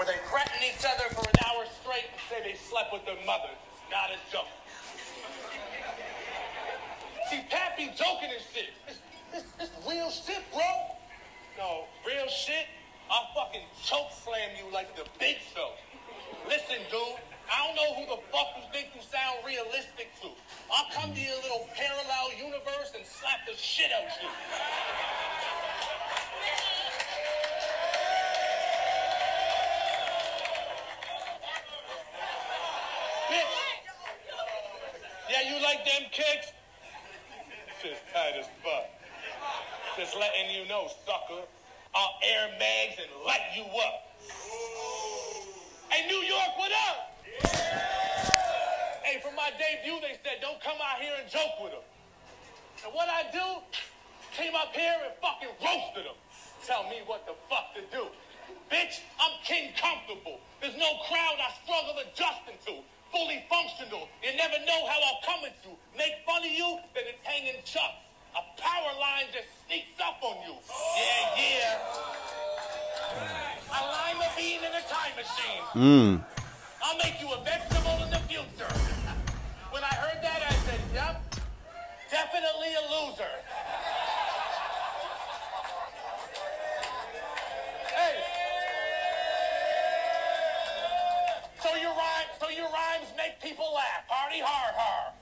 where they threaten each other for an hour straight and say they slept with their mothers. It's not a joke. See, Pat be joking and shit. It's real shit, bro. No, real shit, I'll fucking choke slam you like the Big Show. Listen, dude, I don't know who the fuck you think you sound realistic to. I'll come to your little parallel universe and slap the shit out you. Bitch. Yeah, you like them kicks? Shit's tight as fuck. Just letting you know, sucker. I'll air mags and light you up. Hey, New York, what up? Yeah. Hey, for my debut, they said, don't come out here and joke with them. And what I do, came up here and fucking roasted them. Tell me what the fuck to do. Bitch, I'm king comfortable. There's no crowd I struggle adjusting to. Fully functional. You never know how I'll come at you. Make fun of you, then it's hanging chucks. A power line just sneaks up on you. Yeah. I line the bean in a time machine. I'll make you a vegetable in the future. When I heard that, I said, yep, definitely a loser. Hey. So your rhymes make people laugh. Party har har.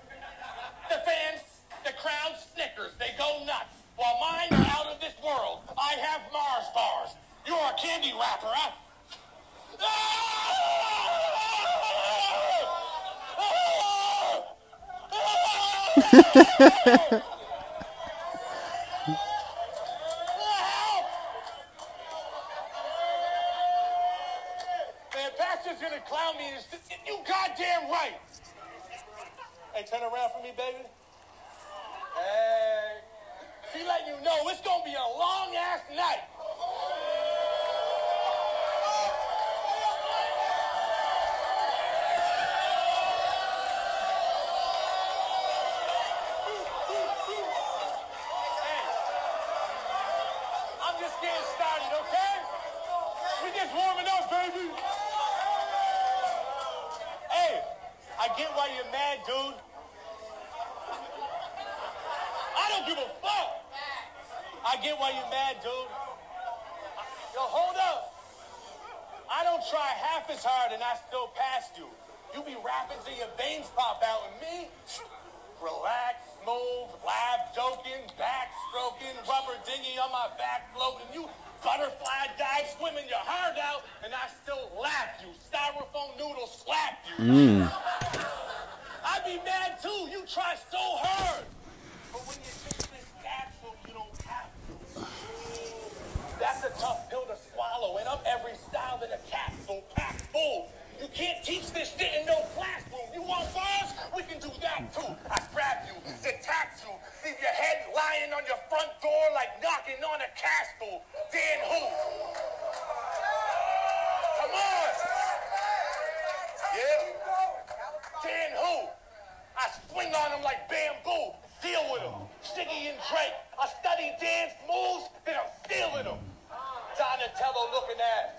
The fans, the crowd snickers. They go nuts. While mine are out of this world. I have Mars bars. You're a candy wrapper, huh? Man, Pastor's gonna clown me. You goddamn right. Hey, turn around for me, baby. Hey. She letting you know it's gonna be a long ass night. Hey, I'm just getting started, okay? We just warming up, baby. Hey, I get why you're mad, dude. I don't give a fuck. I get why you're mad, dude. Yo, hold up. I don't try half as hard and I still pass you. You be rapping till your veins pop out, and me? Relax, smooth, laugh, joking, back stroking, rubber dinghy on my back floating. You butterfly dive, swimming your heart out, and I still laugh you. Styrofoam noodle slap you. I'd be mad too. You try so hard. But when you think this natural, you don't have to. That's a tough pill to swallow, and I'm every style that a capsule packed full. You can't teach this shit in no classroom. You want bars? We can do that too. I grab you, detach you, leave your head lying on your front door like knocking on a castle. Dan who? Come on. Yeah? Dan who? I swing on him like bamboo. Deal with him. Shiggy and Drake. I study dance moves, then I'm stealing them. Donatello looking ass.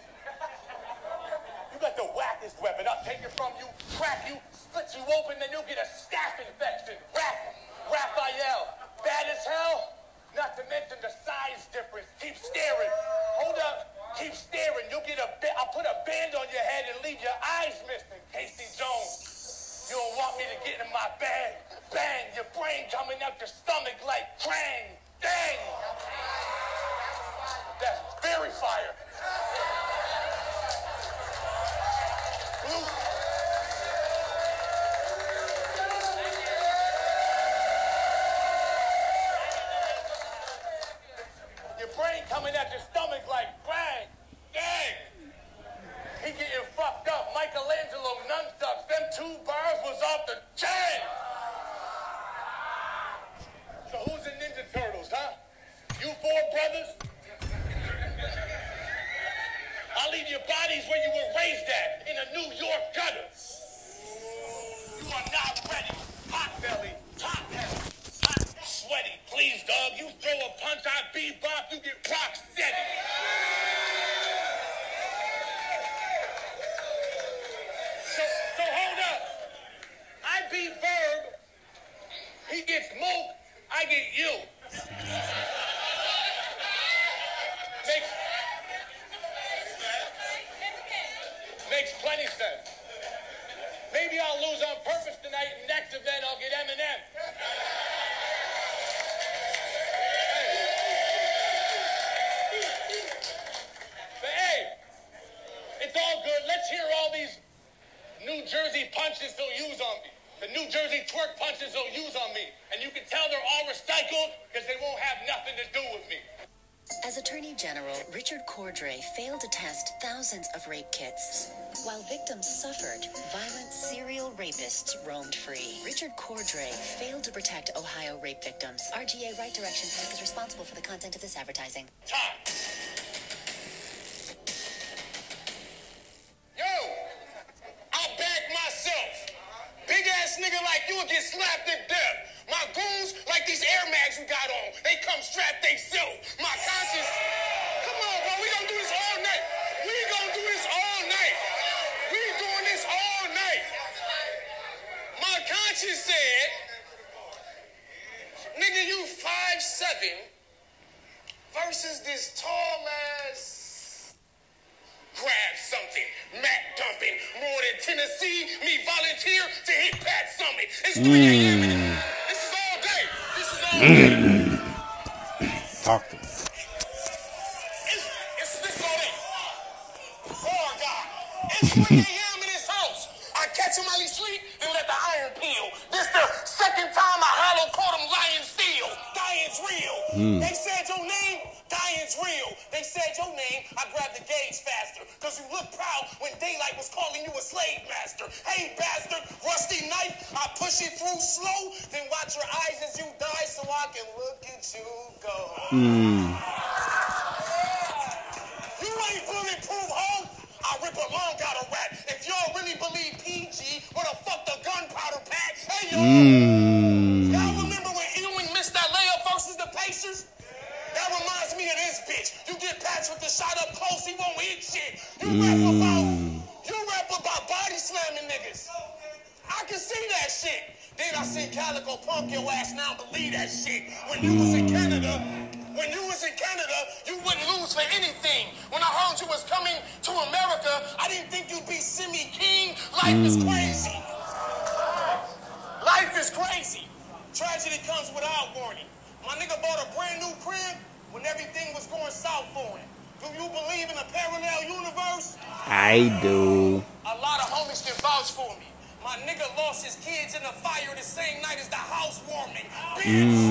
You got the wackest weapon. I'll take it from you, crack you, split you open, then you'll get a staph infection. Raphael. Bad as hell? Not to mention the size difference. Keep staring. Hold up. Keep staring. You'll get I'll put a band on your head and leave your eyes missing. Casey Jones. You don't want me to get in my bag. Bang. Your brain coming out your stomach like crang. Dang. That's very fire. Your brain coming at your stomach like bang, dang. He getting fucked up. Michelangelo nunchucks. Them 2 bars was off the chain. So who's the Ninja Turtles, huh? You 4 brothers? I'll leave your bodies where you were raised at, in a New York gutter. You are not ready. Hot belly, top heavy, hot, sweaty. Please, dog, you throw a punch, I bebop, you get rock steady. target you. Makes plenty sense. Maybe I'll lose on purpose tonight, and next event I'll get Eminem. But hey, it's all good. Let's hear all these New Jersey punches they'll use on me. The New Jersey twerk punches they'll use on me. And you can tell they're all recycled because they won't have nothing to do with me. As Attorney General, Richard Cordray failed to test thousands of rape kits. While victims suffered, violent serial rapists roamed free. Richard Cordray failed to protect Ohio rape victims. RGA Right Direction PAC is responsible for the content of this advertising. Time. Yo, I'll back myself. Big ass nigga like you will get slapped to death. My goons, like these Air Mags we got on, they come strapped they self. My conscience, come on, bro, we gonna do this all night. We gonna do this all night. We doing this all night. My conscience said, nigga, you 5'7" versus this tall ass. Grab something, Mac dumping, more than Tennessee, me volunteer to hit Pat Summit. It's 3 a.m. This is all day. This is all day. Talk to me. It's this all day. Poor guy. It's 3 a.m. in his house. I catch him while he sleep and let the iron peel. This the second time I hollow caught him lying still. Dying's real. They said your name, dying's real. They said your name, I grabbed the gauge faster. Cause you look proud when daylight was calling you a slave master. Hey bastard, rusty knife, I push it through slow, then watch your eyes as you die so I can look at you go. You ain't bulletproof, ho. I rip a lung out of rat. If y'all really believe PG, what the fuck the gunpowder pack? Hey yo! Y'all remember when Ewing missed that layup versus the Pacers? That reminds me of this bitch. You get patched with the shot up close, he won't hit shit. You rap about body slamming niggas. I can see that shit. Then I seen Calico punk your ass now believe that shit. When you was in Canada, you wouldn't lose for anything. When I heard you was coming to America, I didn't think you'd be Simi King. Life is crazy. Life is crazy. Tragedy comes without warning. My nigga bought a brand new crib when everything was going south for him. Do you believe in a parallel universe? I do. A lot of homies can vouch for me. My nigga lost his kids in the fire the same night as the housewarming. Bitch!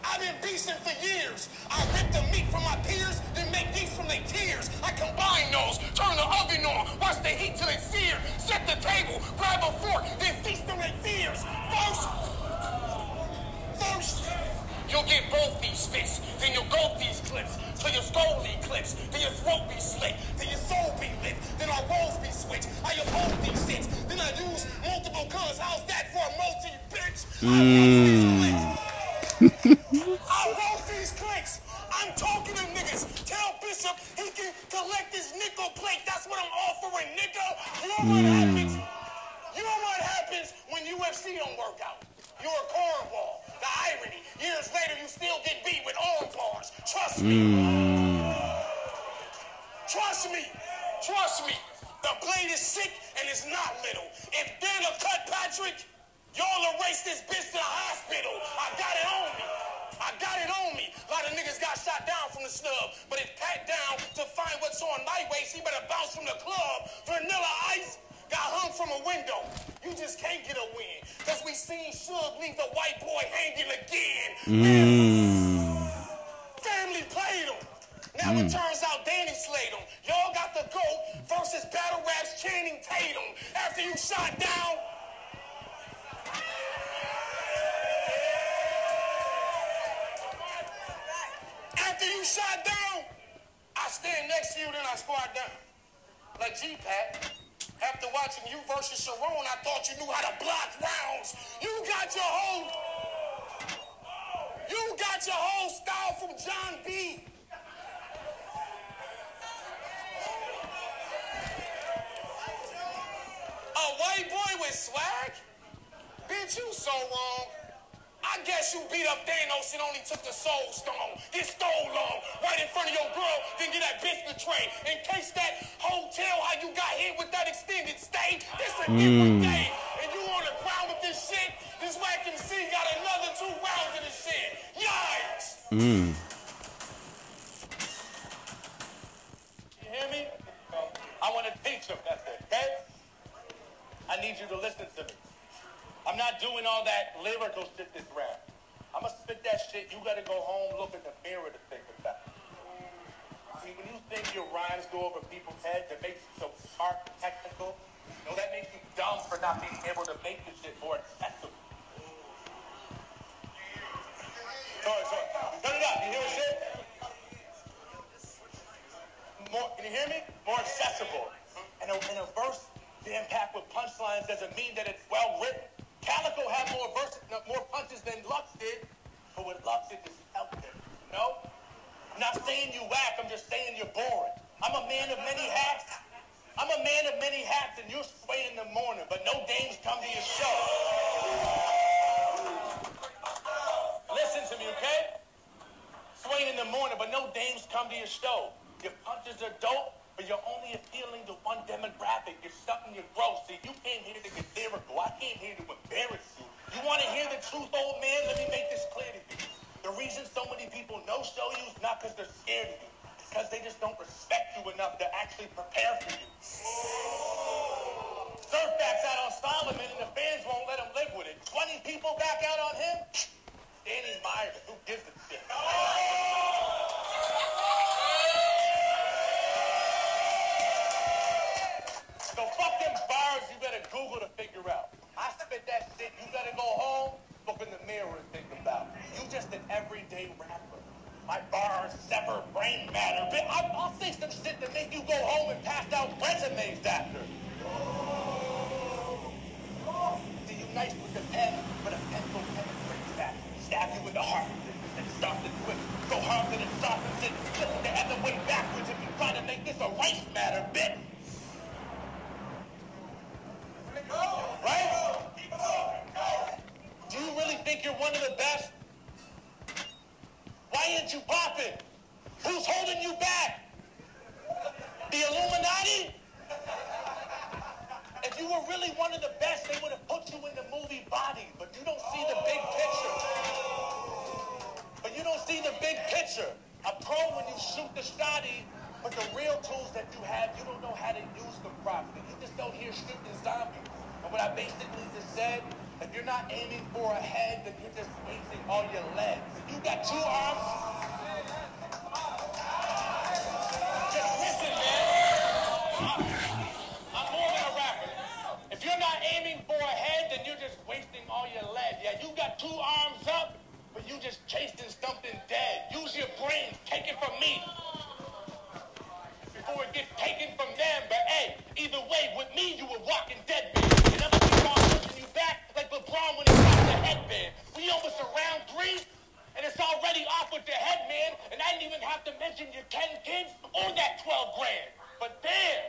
I've been beasting for years. I rip the meat from my peers, then make yeast from their tears. I combine those, turn the oven on, watch the heat till it's seared. Set the table, grab a fork, then feast on their fears. First, you'll get both these fists, then you'll go these clips, till your skull eclipse, then your throat be slit, then your soul be lit, then our roles be switched. I oppose these sits, then I use multiple guns. How's that for a multi, bitch? I roll these clicks. I'm talking to niggas. Tell Bishop he can collect his nickel plate. That's what I'm offering, nigga. You know what happens? You know what happens when UFC don't work out? You're a cornball. The irony. Years later, you still get beat with arm bars. Trust me. Trust me. Trust me. The blade is sick and it's not little. If Dana cut Patrick, y'all erase this bitch to the hospital. I got it on me. I got it on me. A lot of niggas got shot down from the snub, but if pat down to find what's on my waist, he better bounce from the club. Vanilla Ice got hung from a window. You just can't get a win, cause we seen Suge leave the white boy hanging again. Family played him. Now it turns out Danny slayed him. Y'all got the GOAT versus Battle Rap's Channing Tatum. After you shot down, I stand next to you, then I squat down. Like G-Pat, after watching you versus Sharon, I thought you knew how to block rounds. You got your whole style from John B. swag? Bitch, you so wrong. I guess you beat up Thanos and only took the soul stone. Get stole on right in front of your girl, then get that bitch betrayed. In case that hotel, how you got hit with that extended stay, this a different day. And you on the ground with this shit, this whack MC got another 2 rounds in this shit. Yikes! You hear me? I want to teach him, that's it, okay? I need you to listen to me. I'm not doing all that lyrical shit this round. I'm gonna spit that shit. You gotta go home, look in the mirror to think about it. See, when you think your rhymes go over people's heads, it makes you so smart and technical. You know, that makes you dumb for not being able to make this shit more accessible. Sorry. Turn it up. You hear this shit? More, can you hear me? More accessible. And a verse jam-packed with punchlines doesn't mean that it's well written. Calico had more punches than Lux did, but with Lux it just helped him, you know? I'm not saying you whack, I'm just saying you're boring. I'm a man of many hats, and you're sway in the morning, but no dames come to your show. Listen to me, okay? Sway in the morning, but no dames come to your show. Your punches are dope, but you're only appealing to one demographic. You're stuck in your growth. See, you came here to get lyrical. I came here to embarrass you. You want to hear the truth, old man? Let me make this clear to you. The reason so many people no-show you is not because they're scared of you. It's because they just don't respect you enough to actually prepare for you. Surfback's out on Solomon, and the fans won't let him live with it. 20 people back out on him? Danny Myers, who gives a shit? So fuck them bars you better Google to figure out. I spit that shit, you gotta go home, look in the mirror and think about it. You just an everyday rapper. My bars sever brain matter. But I'll say some shit to make you go home and pass out resumes after. See, you nice with the pen, but a pencil penetrates that. Stab you in the heart and stop it quick. So hard that it softens it. Listen the other way backwards if you try to make this a race matter, bitch. Right? Do you really think you're one of the best? Why ain't you popping? Who's holding you back? The Illuminati? If you were really one of the best, they would have put you in the movie Body, but you don't see the big picture. A pro when you shoot the shotty, but the real tools that you have, you don't know how to use them properly. You just don't hear shooting zombies. And what I basically just said, if you're not aiming for a head, then you're just wasting all your legs. If you got 2 arms, just listen, man. I'm more than a rapper. If you're not aiming for a head, then you're just wasting all your legs. Yeah, you got 2 arms up, but you just chasing something dead. Use your brains. Take it from me. Before it gets taken from them. But hey, either way, with me, you were walking dead, man. And I'm gonna keep on pushing you back like LeBron when he dropped the headband. We almost around 3, and it's already off with your head, man. And I didn't even have to mention your 10 kids or that 12 grand. But damn.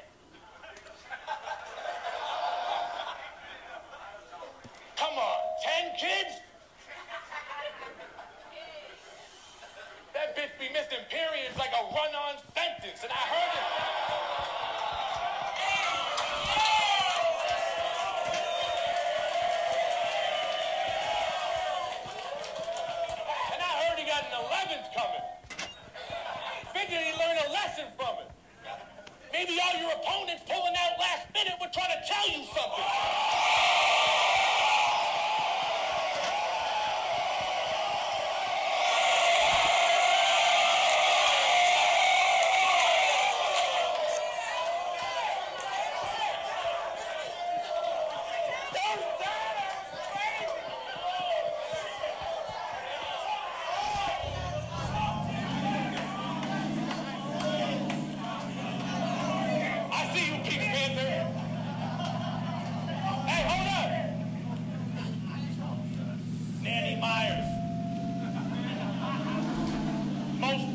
Come on, 10 kids? That bitch be missing periods like a run-on sentence, and I heard it. And I heard he got an 11th coming. Figured he learned a lesson from it. Maybe all your opponents pulling out last minute were trying to tell you something.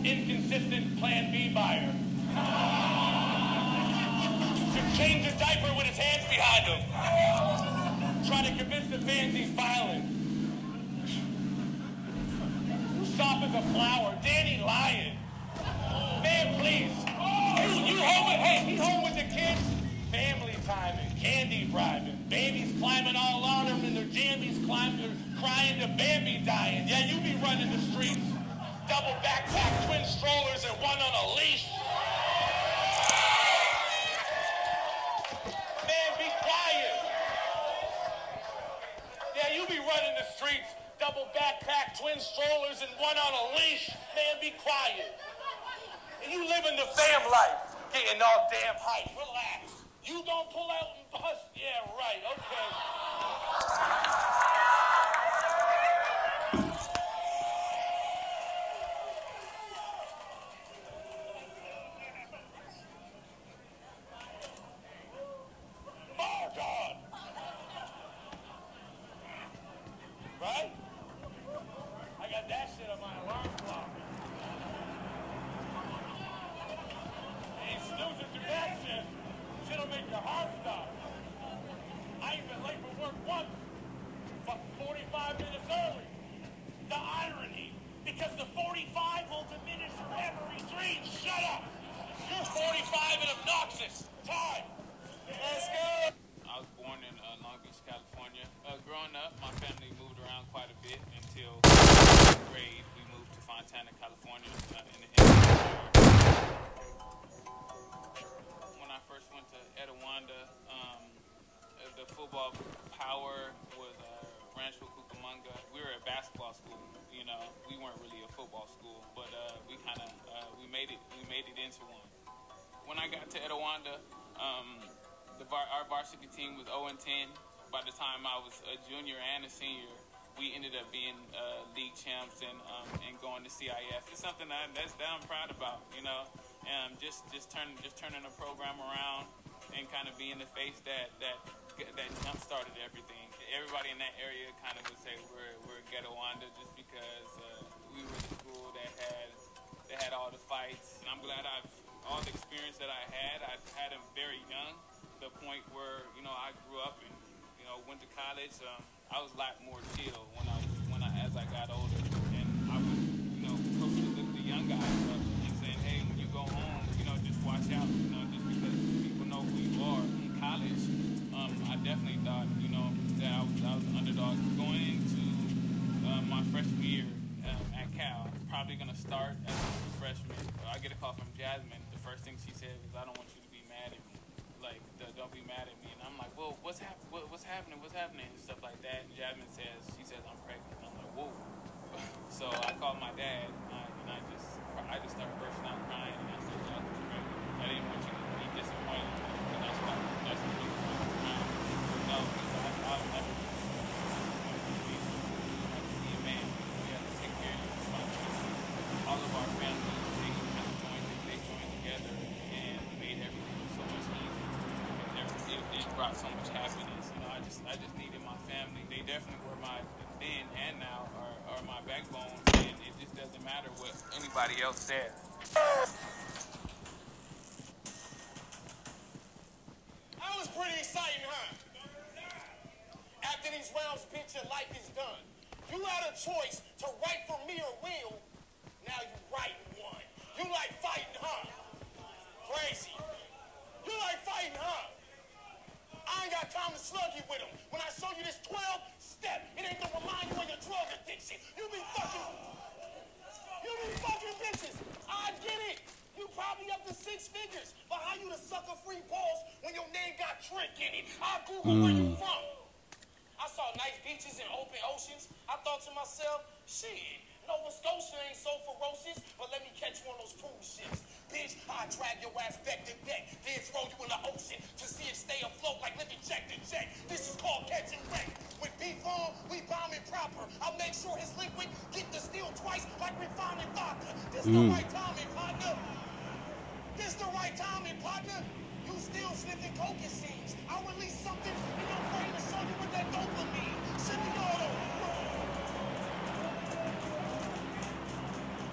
Inconsistent Plan B buyer. Should change the diaper with his hands behind him. try to convince the fans he's violent. Soft as a flower. Danny lying. Man, please. You home with, hey, he home with the kids? Family time and candy bribing. Babies climbing all on him and their jammies climbing, crying to Bambi dying. Yeah, you be running the streets. Double backpack, twin strollers, and one on a leash. Man, be quiet. Yeah, you be running the streets. Double backpack, twin strollers, and one on a leash. Man, be quiet. And you living the fam life, getting all damn hype. Relax. You don't pull out and bust. Yeah, right. Okay. Oh, God. Right? I got that shit on my alarm clock. Ain't snoozing through that shit. Shit'll make your heart stop. I ain't been late for work once. Fucking 45 minutes early. The irony. Because the 45 will diminish your every dream. Shut up. You're 45 and obnoxious. Time. Let's go. I was born in Long Beach, California. Growing up, my family moved around quite a bit until 8th grade. We moved to Fontana, California, in the When I first went to Etiwanda, the football power was Rancho Cucamonga. We were a basketball school, you know. We weren't really a football school, but we kind of we made it into one. When I got to Etiwanda, our varsity team was 0-10. By the time I was a junior and a senior, we ended up being league champs and going to CIF. It's something that I'm proud about, you know. Just turning the program around and kind of being the face that jump started everything. Everybody in that area kind of would say we're Ghetto-Wanda just because we were the school that had all the fights. And I'm glad all the experience that I had them very young. The point where, you know, I grew up and, you know, went to college. I was a lot more chill as I got older, and I would, you know, coach the young guys up and saying, hey, when you go home, you know, just watch out, you know, just because people know who you are. In college, I definitely thought, you know, that I was an underdog going into my freshman year at Cal. Probably gonna start as a freshman. I get a call from Jasmine. The first thing she said was, I don't want you to be mad at me. Like, don't be mad at me. And I'm like, well, what's happening, and stuff like that. And Jasmine says, I'm pregnant. And I'm like, whoa. So I called my dad, and I just started bursting out crying, and I said, I was pregnant. I didn't want you to be disappointed, and that's what really wanted to cry. No, because I'll never be disappointed. You have to be a man. We have to take care of your responsibility. All of our families, they joined together and made everything so much easier. It brought so much happiness. You know, I just needed my family. They definitely were my then and now are my backbone, and it just doesn't matter what anybody else says. That was pretty exciting, huh? After these rounds, bitch, your life is done. You had a choice to write for me or Will. Now you write one. You like fighting, huh? Crazy. You like fighting, huh? I ain't got time to slug you with them. When I show you this 12-step, it ain't gonna remind you of your drug addiction. You be fucking bitches. I get it. You probably up to 6 figures. But how you the sucker free balls when your name got Trick in it? I Google where you from. I saw nice beaches and open oceans. I thought to myself, shit, Nova Scotia ain't so ferocious, but let me catch one of those cruise ships. Bitch, I'll drag your ass back to deck, then throw you in the ocean to see it stay afloat like living check to check. This is called catching wreck. With beef on, we bombing proper. I'll make sure his liquid get the steel twice like refining vodka. This the right timing, partner. This the right timing, partner. You still sniffing coke, it seems. I'll release something in your brain to show you what that dopamine. Semi-auto.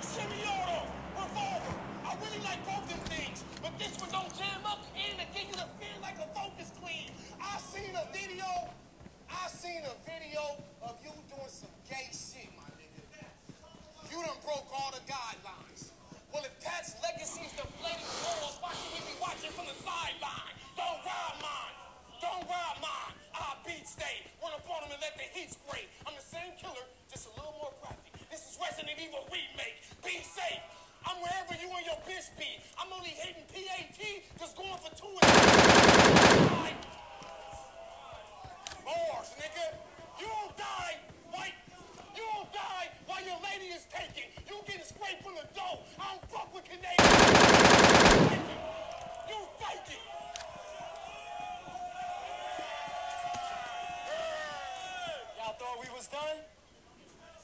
Semi-auto. Revolver. I really like both them things, but this one don't jam up and it give you the feel like a focus clean. I seen a video. I seen a video of you doing some gay shit, my nigga. You done broke all the guidelines. Well, if Pat's legacy is the flaming balls, why should we be watching from the sideline? Don't rob mine. Don't rob mine. I beat stay. Run up on him and let the heat spray. I'm the same killer, just a little more graphic. This is Resident Evil remake. Be safe. I'm wherever you and your bitch be. I'm only hitting PAT, just going for 2 and 5. Bars, nigga. You don't die, white. You don't die while your lady is taken. You getting scraped from the dough. I don't fuck with Canadians. You fake it. Y'all thought we was done?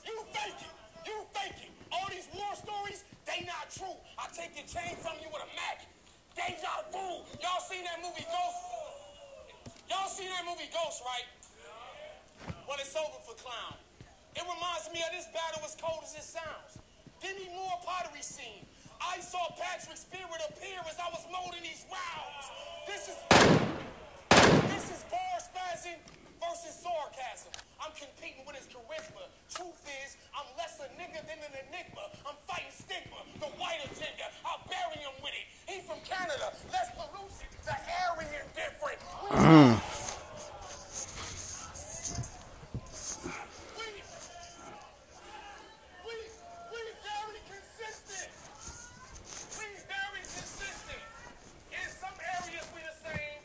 You fake it. You fake it. All these war stories, they not true. I take your chain from you with a Mac. Deja vu. Y'all seen that movie Ghost? Y'all seen that movie Ghost, right? Well, it's over for Clown. It reminds me of this battle as cold as it sounds. Demi Moore pottery scene. I saw Patrick's spirit appear as I was molding these rounds. This is bar spazzing versus sarcasm. I'm competing with his charisma. Truth is, I'm less a nigga than an enigma. I'm fighting stigma, the white agenda. I'll bury him with it. He from Canada, less pollution, the Aryan different. We very consistent. We very consistent. In some areas we the same.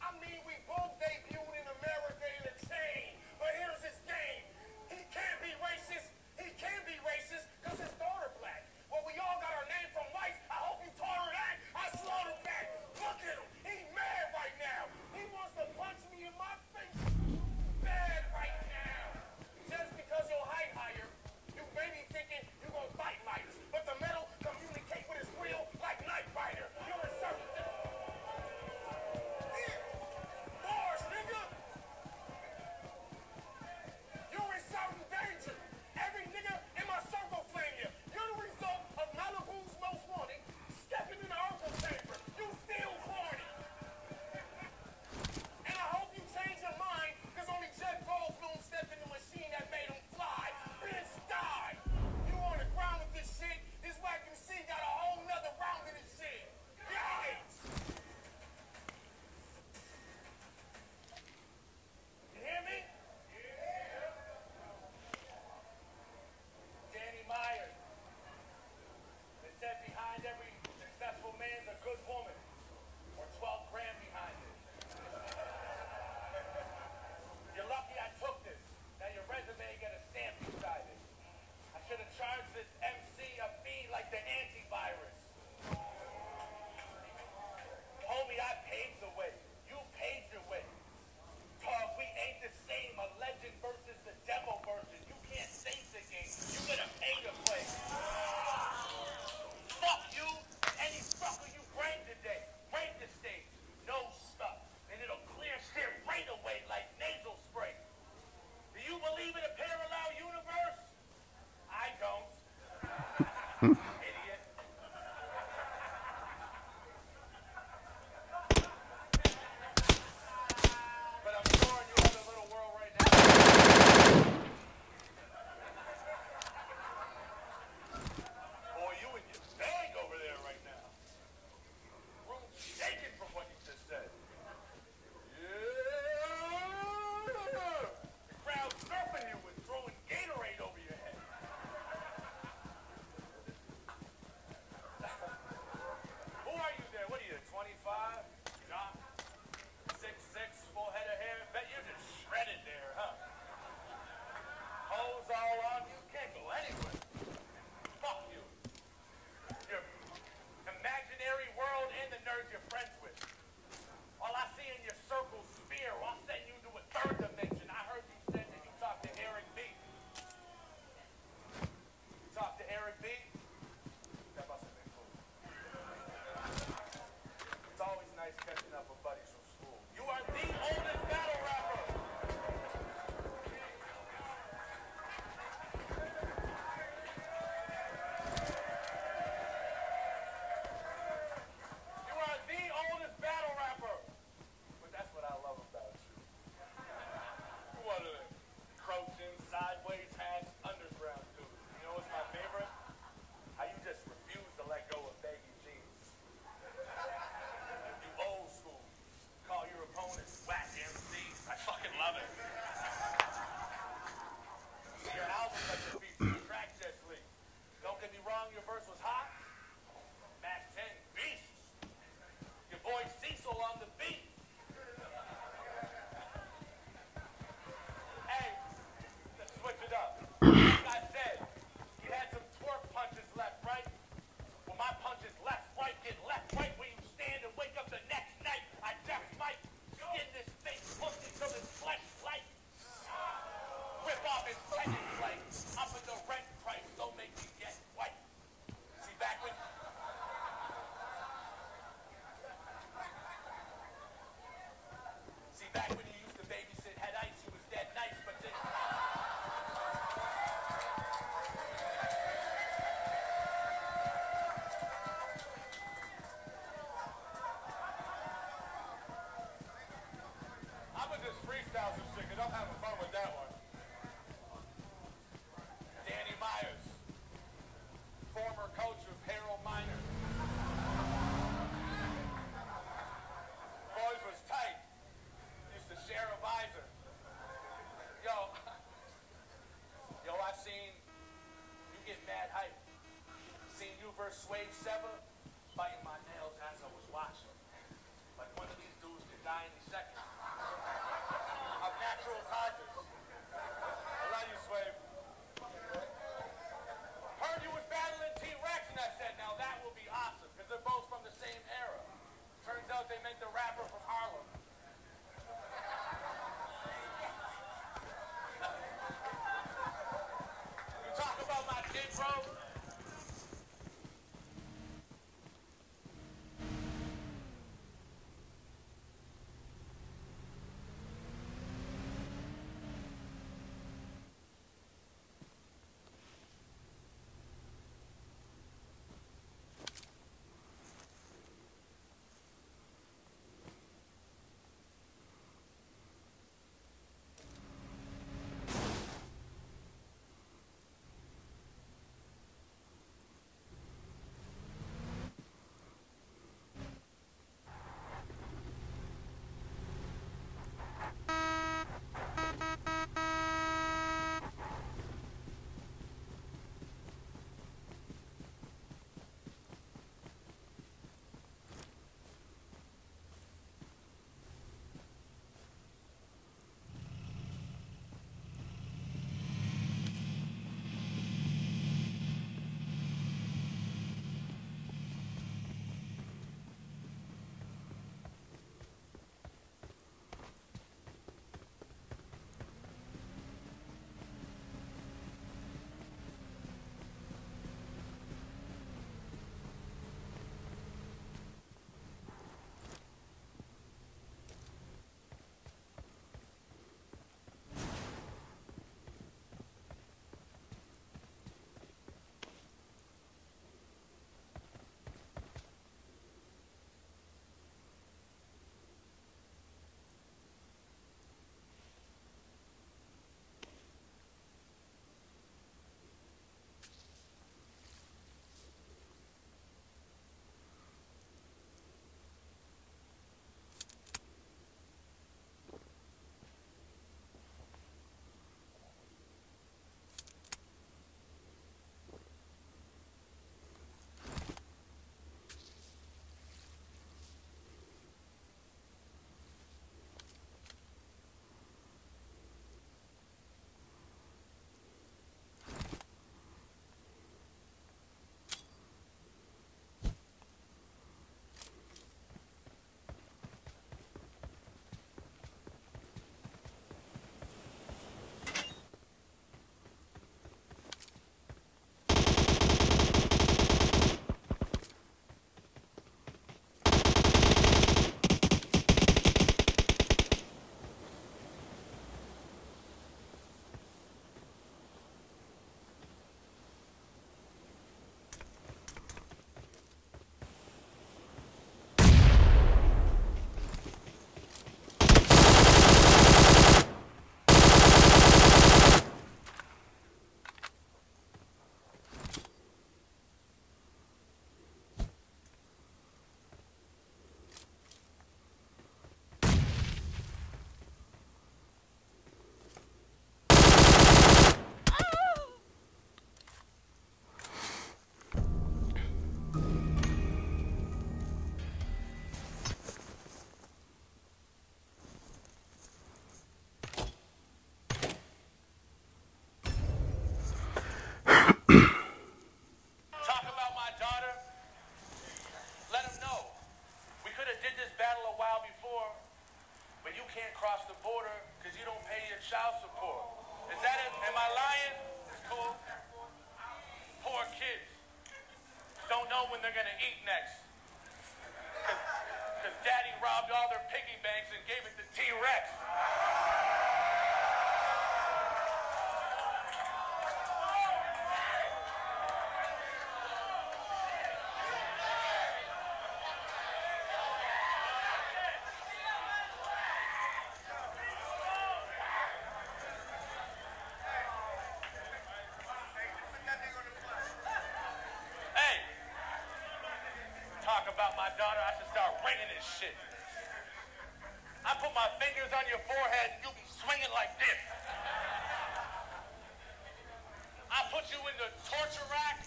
I mean, we both debuted in America in a chain. But here's his game. He can't be racist. He can be racist because his daughter black. Well, we all got our name from whites. I hope you taught her that. I slaughtered back. Look at him. He's mad right now. He wants to punch me in my face. Bad right now. Just because your height higher, you may be thinking you're going to fight lights. But the metal communicate with his real like Night Rider. You're a certain bars, nigga. You're in certain danger. Every nigga in my circle flame you. You're the result of Malibu's most wanted. Stepping in the herbal chamber. You still corny. And I hope you change your mind, because only Jeff Goldblum stepped in the machine that made him fly. Bitch, die. You on the ground with this shit. This whack MC got a whole nother round of this shit. Yikes. You hear me? Danny Myers. They said behind every successful man's a good woman. Or 12 grand behind it. You're lucky I took this. Now your resume got a stamp beside it. I should have charged this MC a fee like the antivirus. Homie, I paved the way. You paved your way. Talk, we ain't the same. A legend versus the demo version. You can't save the game. You gotta pay to play. Fuck you. Any fucker you bring today. Break the stage. No stuff. And it'll clear shit right away like nasal spray. Do you believe in a parallel universe? I don't. Idiot. But I'm sure in your other little world right now. Boy, you in your bag over there right now. Room shaking from what you just said. Yeah. The crowd surfing you and throwing Gatorade over your head. styles and shit, 'cause I'm having fun with that one. Danny Myers, former coach of Harold Miner. Boys was tight. Used to share a visor. Yo, I seen you get mad hype. Seen you versus Sway Sever biting my nails as I was watching. Like one of these dudes could die any second. Of natural causes. I love you, Sway. Heard you was battling T-Rex, and I said, now that will be awesome, because they're both from the same era. Turns out they make the rapper from Harlem. You talk about my kid, bro. child support. Is that it? Am I lying? It's cool. Poor kids don't know when they're going to eat next. Because daddy robbed all their piggy banks and gave it to T-Rex. daughter, I should start raining this shit. I put my fingers on your forehead and you be swinging like this. I put you in the torture rack,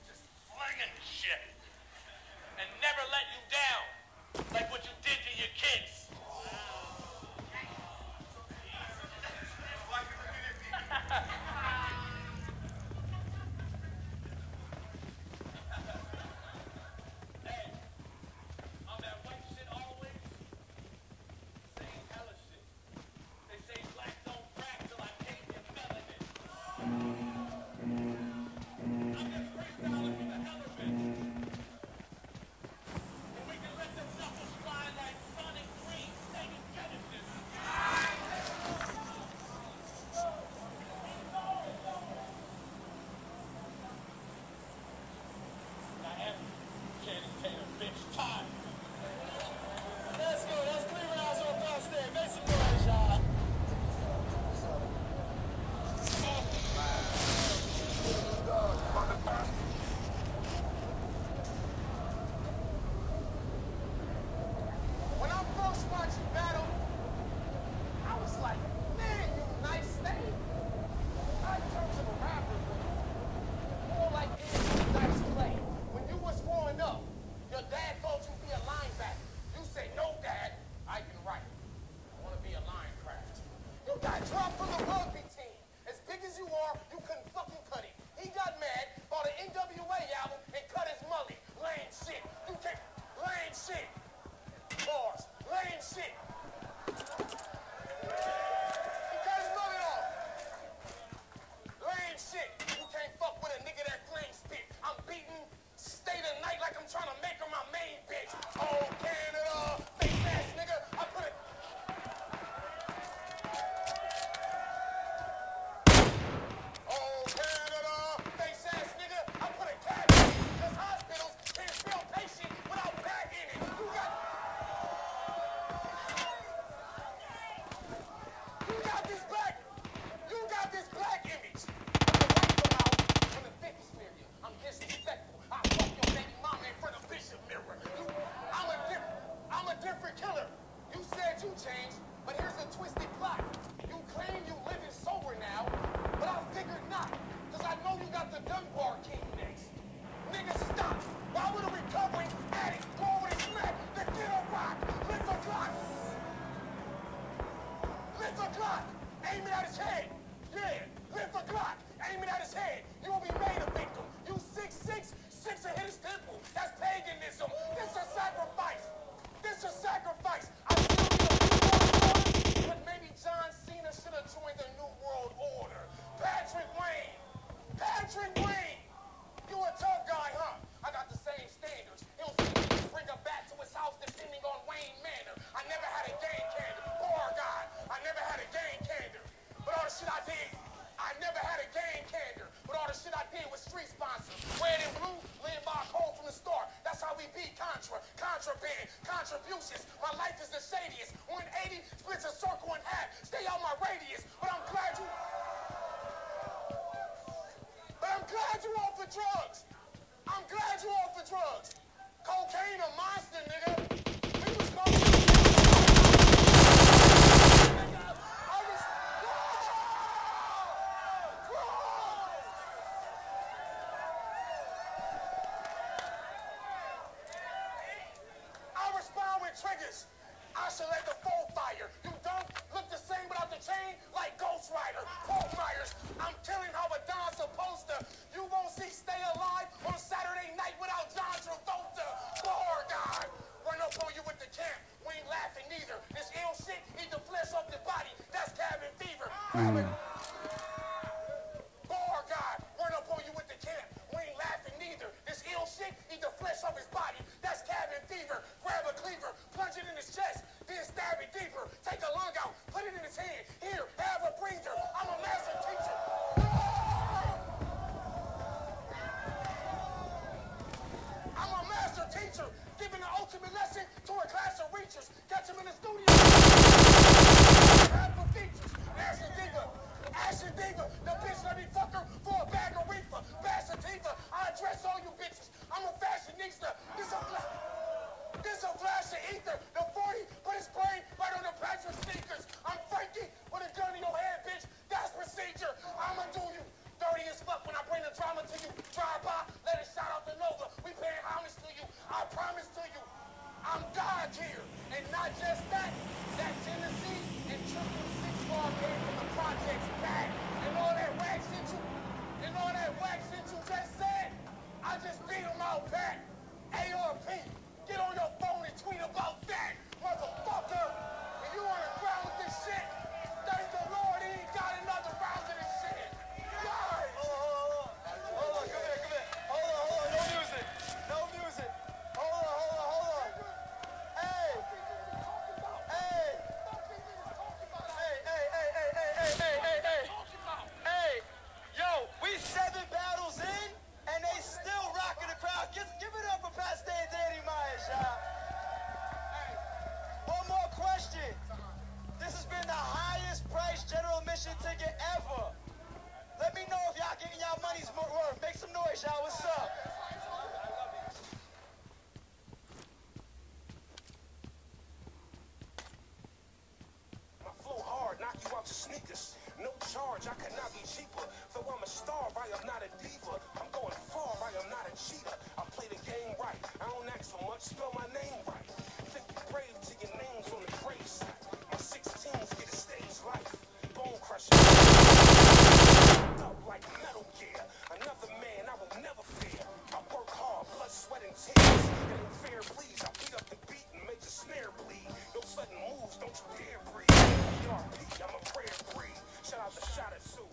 just slinging shit. And never let you down, like what you did to your kids. Hey, on that white shit always, saying hella shit. They say black don't crack till I take your melanin. I'm just freestyling for the hell of it. And we can let them knuckles fly like Sonic 3, Sega Genesis. I am Channing Tatum, bitch, time. Let's go, that's Cleveland House on Thursday. Make some noise, y'all. When I first watched you battle, I was like, man, you nice thing. Not in terms of a rapper, but more like in nice play. When you was growing up, your dad told you to be a linebacker. You say, no, Dad, I can write. I want to be a line craft. You got dropped from the rugby team. As big as you are, you couldn't fucking cut it. He got mad, bought an NWA album, and cut his mullet. Lame shit. You can't. Lame shit. Bars. Lame shit. He cut his mullet off. Lame shit. You can't fuck with a nigga that flame spit. I'm beating stay the night like I'm trying to make her my main bitch. Oh, Canada. Face ass nigga. I put it. Oh, Canada. Face ass nigga. I put a cat in it. Cause hospitals can't feel patient without back in it. You got this black image. When the 50 smear you, I'm disrespectful. I fuck your baby mama in front of Bishop Mirror. I'm a different killer. You said you changed, but here's a twisted plot. You claim you living sober now, but I figured not. Cause I know you got the Dunbar King next. Nigga, stop. Why would a recovering addict go over his smack to get a rock? Lift a clock. Lift a clock. Aim it at his head. Yeah, lift a clock. Aim it at his head. You will be made a victim. You 6'6", 6 will hit his temple. That's paganism. This a sacrifice. This a sacrifice. I still need a new world order, but maybe John Cena should have joined the New World Order. Patrick Wayne. Patrick Wayne. You a tough guy, huh? I got the same standards. He'll see me bring him back to his house depending on Wayne Manor. I never had a game candor. Poor guy. I never had a game candor. But all the shit I did, I never had a game candor. But all the shit I did was street sponsors. Red and blue, live by a code from the start. That's how we beat Contra, contraband, contributions. My life is the shadiest. 180 splits a circle in half. Stay out my radius. But I'm glad you off the drugs. I'm glad you off the drugs. Cocaine a monster, nigga. We was smoking. I respond with triggers. I should let the foe fire. You don't look the same without the chain like Ghost Rider. Fort Myers. I'm killing how a Don's supposed to. You won't see Stay Alive on Saturday night without John Travolta. Poor guy. Run up on you with the camp. We ain't laughing neither. This ill shit eat the flesh off the body. That's cabin fever. Poor guy. Run up on you with the camp. We ain't laughing neither. This ill shit eat the flesh off his body. That's cabin fever. Grab a cleaver. Plunge it in his chest. Then stab it deeper. Take a lung out. Put it in his hand. Here, have a breather. I'm a master teacher. I'm a master teacher. Giving the ultimate lesson to a class of reachers. Catch him in the studio. Half the features. Ashen Diva. Ashen Diva. The bitch let me fuck her for a bag of reefer. Bastard Diva. I address all you bitches. I'm a fashionista. This a to you. Drive by, let it shout out to Nova. We paying homage to you. I promise to you, I'm God here. And not just that, that Tennessee and Triple Six ball game from the projects back. And all that whack shit you just said, I just beat them out back. ARP, get on your phone and tweet about that, motherfucker. If you on the ground with this shit, thank the Lord he ain't got another round of this shit. Guys. Hold on, come here. Hold on, no music. Hold on. Hey. Yo, we 7 battles in, and they still rocking the crowd. Give it up for Pastor Danny Myers, y'all. One more question. This has been the highest price general admission ticket ever. Let me know if y'all getting y'all money's worth. Make some noise, y'all. What's up? My flow hard, knock you out your sneakers. No charge, I cannot be cheaper. Though I'm a star, I am not a diva. I'm going far, I am not a cheater. I play the game right. I don't ask for much, spell my name right. Think you brave till your name's on the grave site. My 16s get a stage life. Bone crushing. Up like Metal Gear. Another man I will never fear. I work hard, blood, sweat, and tears. It ain't fair, please. I beat up the beat and make the snare bleed. No sudden moves, don't you dare breathe. ERP, I'm a prayer breed. Shout out to Shot at Sue.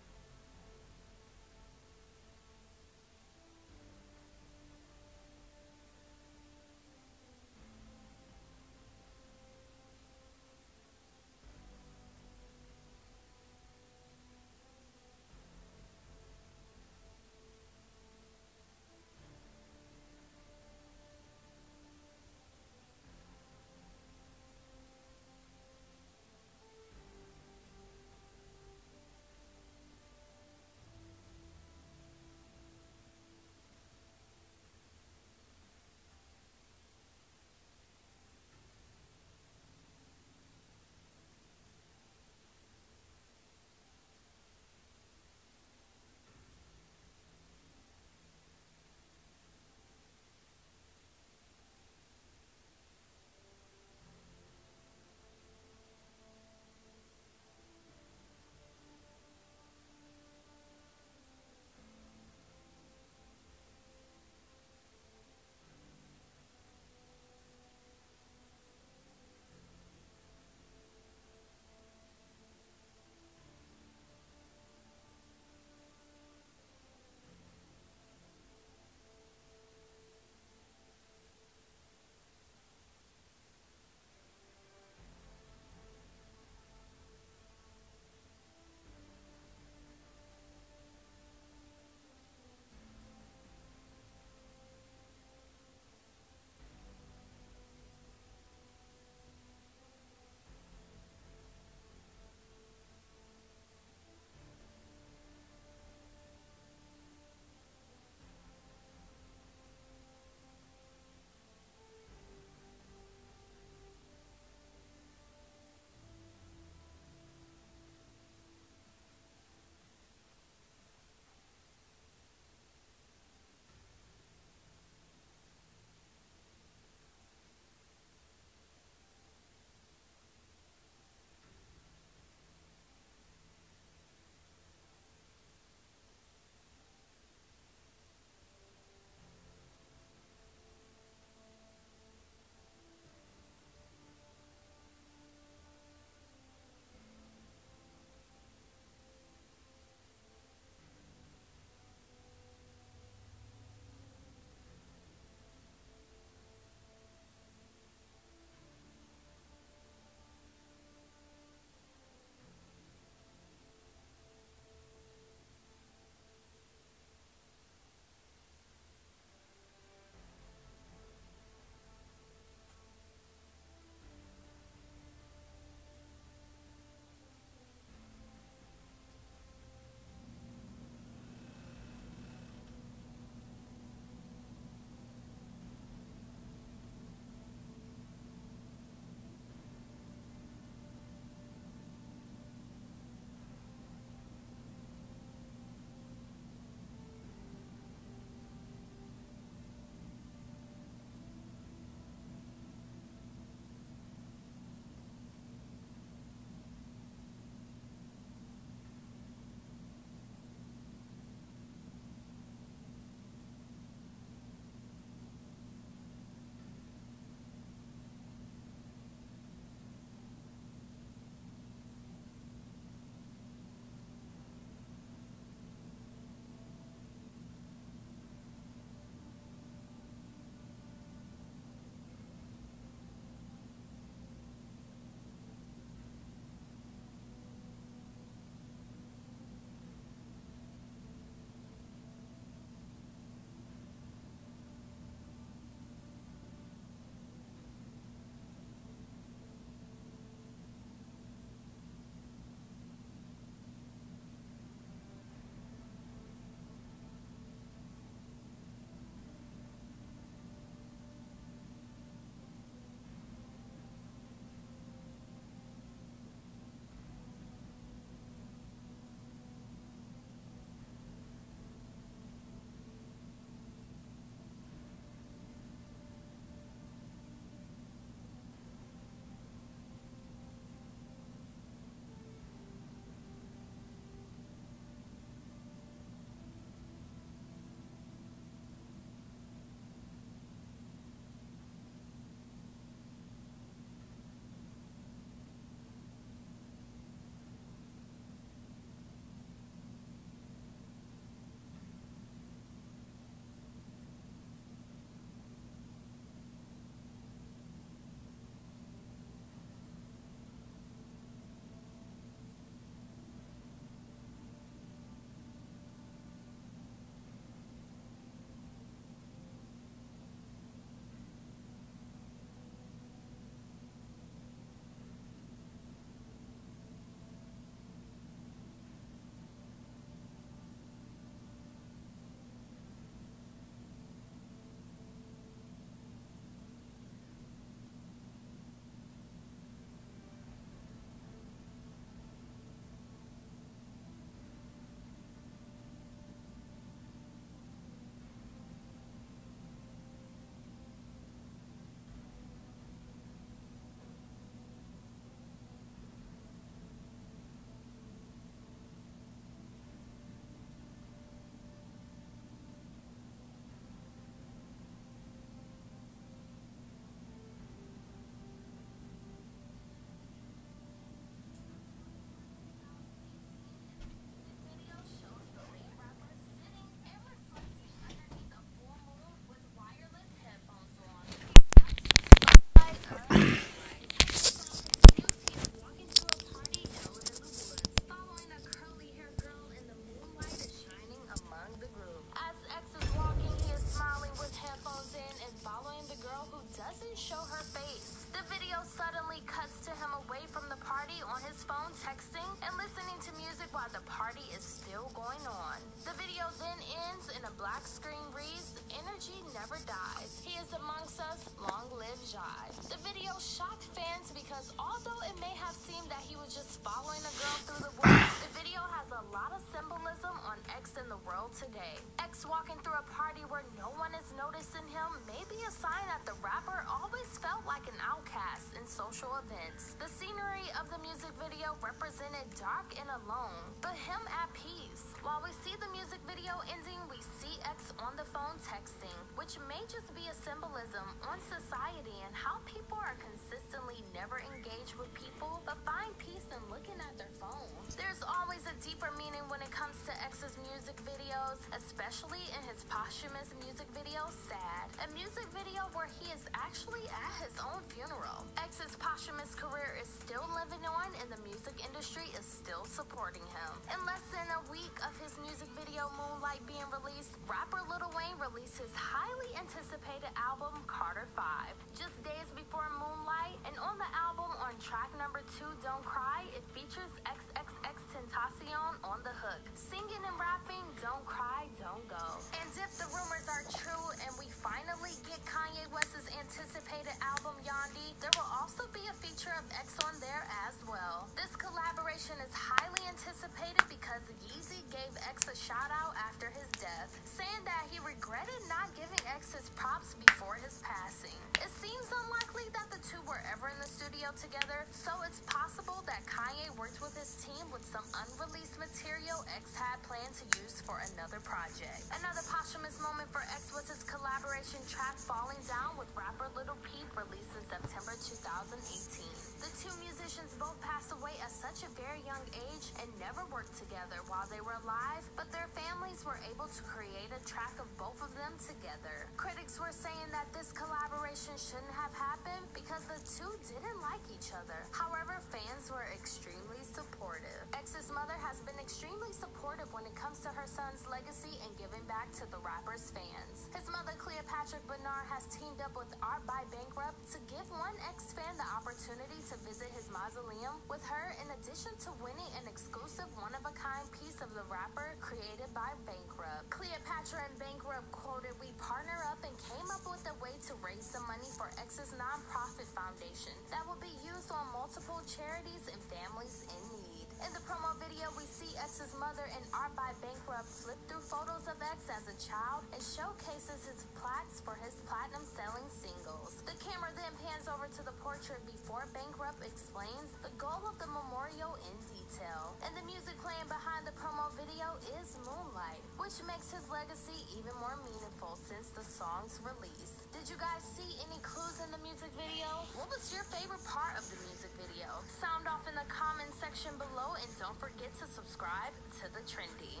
black screen reads, "Energy never dies. He is amongst us. Long live Jai." The video shocked fans because although it may have seemed that he was just following a girl through the woods, the video has a lot of symbolism on X in the world today. X walking through a party where no one is noticing him may be a sign that the rapper always felt like an outcast in social events. The scenery of the music video represented dark and alone, but him at peace. While we see the music video ending, we see X on the phone texting, which may just be a symbolism on society and how people are consistently never engaged with people, but find peace in looking at their phones. There's always a deeper meaning when it comes to X's music videos, especially in his posthumous music video, Sad, a music video where he is actually at his own funeral. X's posthumous career is still living on and the music industry is still supporting him. In less than a week of his music video Moonlight being released, rapper Lil Wayne released his highly anticipated album Carter 5 just days before Moonlight, and on the album on track number 2, Don't Cry, it features XXX Tentacion on the hook, singing and rapping Don't Cry, Don't Go. And if the rumors are true and we finally get Kanye West's anticipated album Yandhi, there will also be a feature of X on there as well. This collaboration is highly anticipated because Yeezy gave X a shout out after his death, saying that he regretted not giving X his props before his passing. It seems unlikely that the two were ever in the studio together, so it's possible that Kanye worked with his team with some unreleased material X had planned to use for another project. Another posthumous moment for X was his collaboration track Falling Down with rapper Lil Peep, released in September 2018. The two musicians both passed away at such a very young age and never worked together while they were alive, but their families were able to create a track of both of them together. Critics were saying that this collaboration shouldn't have happened because the two didn't like each other. However, fans were extremely supportive. X's mother has been extremely supportive when it comes to her son's legacy and giving back to the rapper's fans. His mother, Cleopatra Bernard, has teamed up with Art by Bankrupt to give one X fan the opportunity to visit his mausoleum with her, in addition to winning an exclusive one-of-a-kind piece of the rapper created by Bankrupt. Cleopatra and Bankrupt quoted, "We partner up and came up with a way to raise some money for X's nonprofit foundation that will be used on multiple charities and families in need." In the promo video, we see X's mother and Art by Bankrupt flip through photos of X as a child and showcases his plaques for his platinum-selling singles. The camera then pans over to the portrait before Bankrupt explains the goal of the memorial in detail. And the music playing behind the promo video is Moonlight, which makes his legacy even more meaningful since the song's release. Did you guys see any clues in the music video? What was your favorite part of the music video? Sound off in the comment section below, and don't forget to subscribe to The Trendy.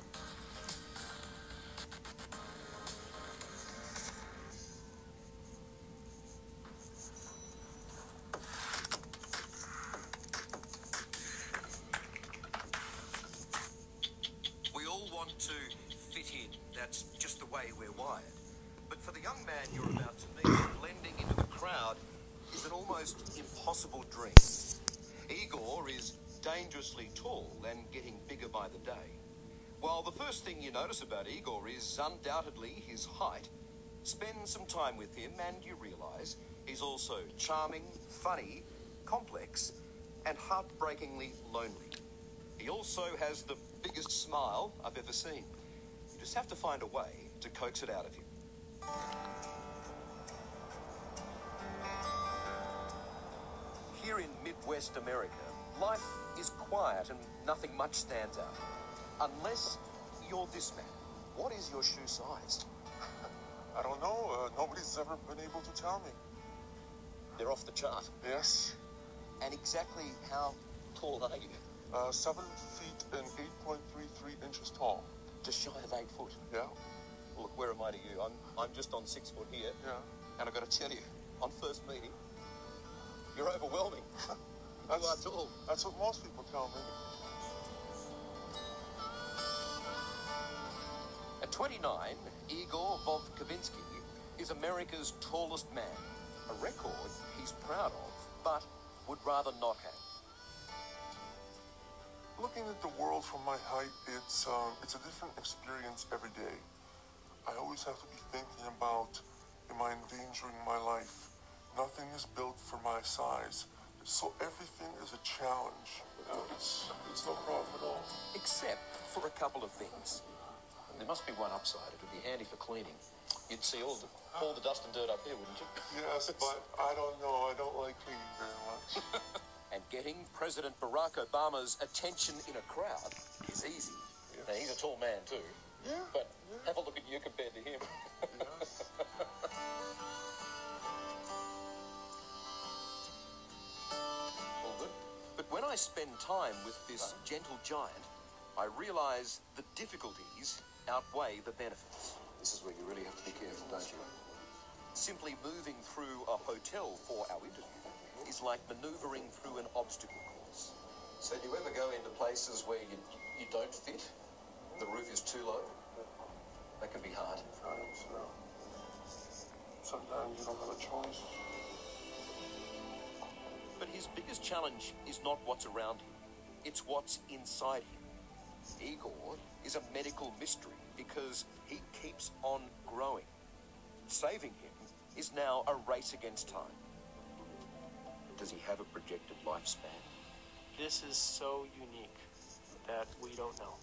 We all want to fit in. That's just the way we're wired. But for the young man you're about to meet, blending into the crowd is an almost impossible dream. Igor is dangerously tall and getting bigger by the day. While the first thing you notice about Igor is undoubtedly his height, spend some time with him and you realize he's also charming, funny, complex, and heartbreakingly lonely. He also has the biggest smile I've ever seen. You just have to find a way to coax it out of him. Here in Midwest America, life is quiet and nothing much stands out. Unless you're this man. What is your shoe size? I don't know. Nobody's ever been able to tell me. They're off the chart. Yes. And exactly how tall are you? 7 feet and 8.33 inches tall. Just shy of 8 foot. Yeah. Look, where am I to you? I'm just on 6 foot here. Yeah. And I've got to tell you, on first meeting, you're overwhelming. You are tall. That's what most people tell me. At 29, Igor Vovkovinsky is America's tallest man, a record he's proud of, but would rather not have. Looking at the world from my height, it's a different experience every day. I always have to be thinking about, am I endangering my life? Nothing is built for my size, so everything is a challenge. It's no problem at all. Except for a couple of things. There must be one upside. It would be handy for cleaning. You'd see all the dust and dirt up here, wouldn't you? Yes, but I don't know. I don't like cleaning very much. And getting President Barack Obama's attention in a crowd is easy. Yes. Now, he's a tall man too. Yeah. But have a look at you compared to him. Yes. All good. But when I spend time with this gentle giant, I realise the difficulties outweigh the benefits. This is where you really have to be careful, don't you? Simply moving through a hotel for our interview is like manoeuvring through an obstacle course. So do you ever go into places where you don't fit? The roof is too low? That can be hard. Sometimes you don't have a choice. But his biggest challenge is not what's around him. It's what's inside him. Igor is a medical mystery because he keeps on growing. Saving him is now a race against time. Does he have a projected lifespan? This is so unique that we don't know.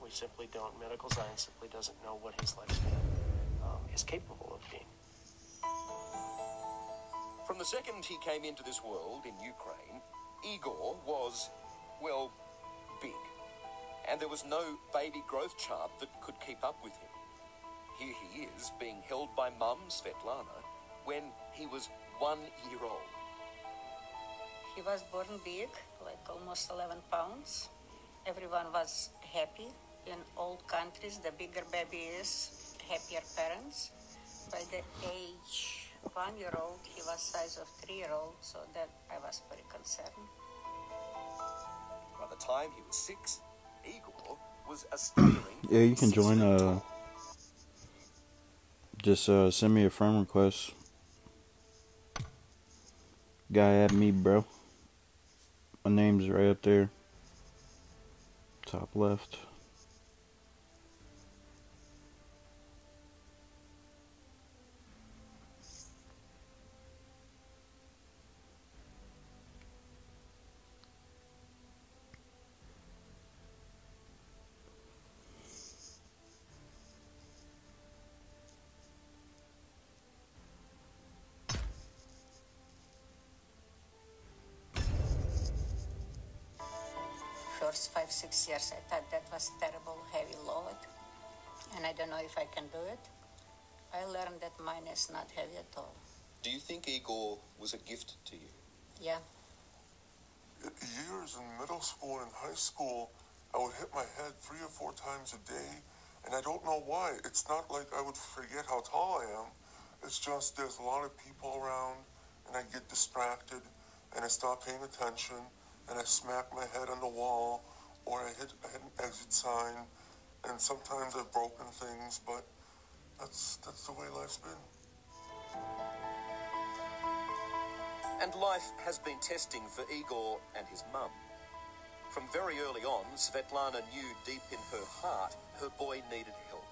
We simply don't. Medical science simply doesn't know what his lifespan is capable of being. From the second he came into this world in Ukraine, Igor was, well, big. And there was no baby growth chart that could keep up with him. Here he is, being held by mum, Svetlana, when he was 1 year old. He was born big, like almost 11 pounds. Everyone was happy. In old countries, the bigger baby is, happier parents. By the age 1 year old, he was size of 3 year old, so that I was very concerned. By the time he was 6, Igor was a staggering... Yeah, you can join, just send me a friend request. Guy at me, bro. My name's right up there. Top left. First 5-6 years, I thought that was terrible, heavy load, and I don't know if I can do it. I learned that mine is not heavy at all. Do you think Igor was a gift to you? Yeah. Years in middle school and high school, I would hit my head 3 or 4 times a day, and I don't know why. It's not like I would forget how tall I am. It's just there's a lot of people around, and I get distracted, and I stop paying attention, and I smack my head on the wall, or I hit an exit sign, and sometimes I've broken things, but that's the way life's been. And life has been testing for Igor and his mum. From very early on, Svetlana knew deep in her heart her boy needed help.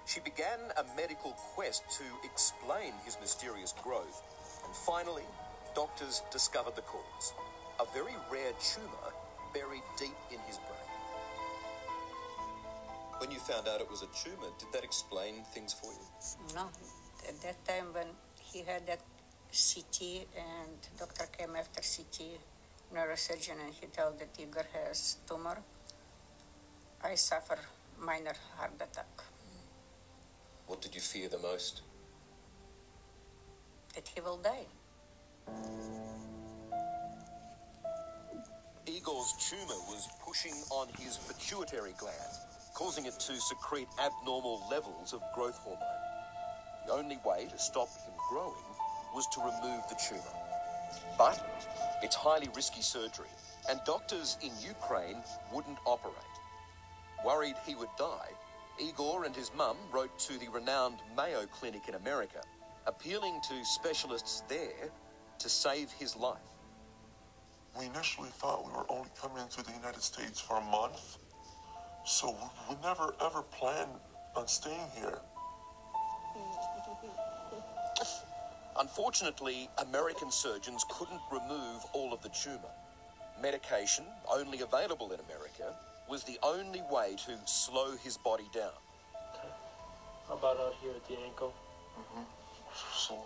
She began a medical quest to explain his mysterious growth, and finally, doctors discovered the cause. A very rare tumour buried deep in his brain. When you found out it was a tumour, did that explain things for you? No, at that time when he had that CT and doctor came after CT, neurosurgeon, and he told that Igor has tumor, I suffer minor heart attack. What did you fear the most? That he will die. Igor's tumour was pushing on his pituitary gland, causing it to secrete abnormal levels of growth hormone. The only way to stop him growing was to remove the tumour. But it's highly risky surgery, and doctors in Ukraine wouldn't operate. Worried he would die, Igor and his mum wrote to the renowned Mayo Clinic in America, appealing to specialists there to save his life. We initially thought we were only coming to the United States for a month, so we never ever planned on staying here. Unfortunately, American surgeons couldn't remove all of the tumour. Medication, only available in America, was the only way to slow his body down. Okay. How about out here at the ankle?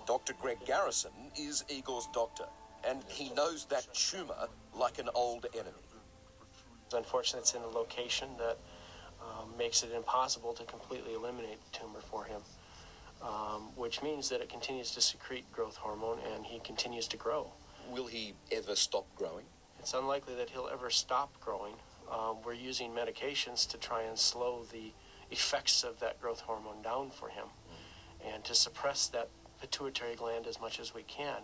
Dr. Greg Garrison is Igor's doctor, and he knows that tumour like an old enemy. Unfortunately, it's in a location that makes it impossible to completely eliminate the tumor for him, which means that it continues to secrete growth hormone and he continues to grow. Will he ever stop growing? It's unlikely that he'll ever stop growing. We're using medications to try and slow the effects of that growth hormone down for him and to suppress that pituitary gland as much as we can.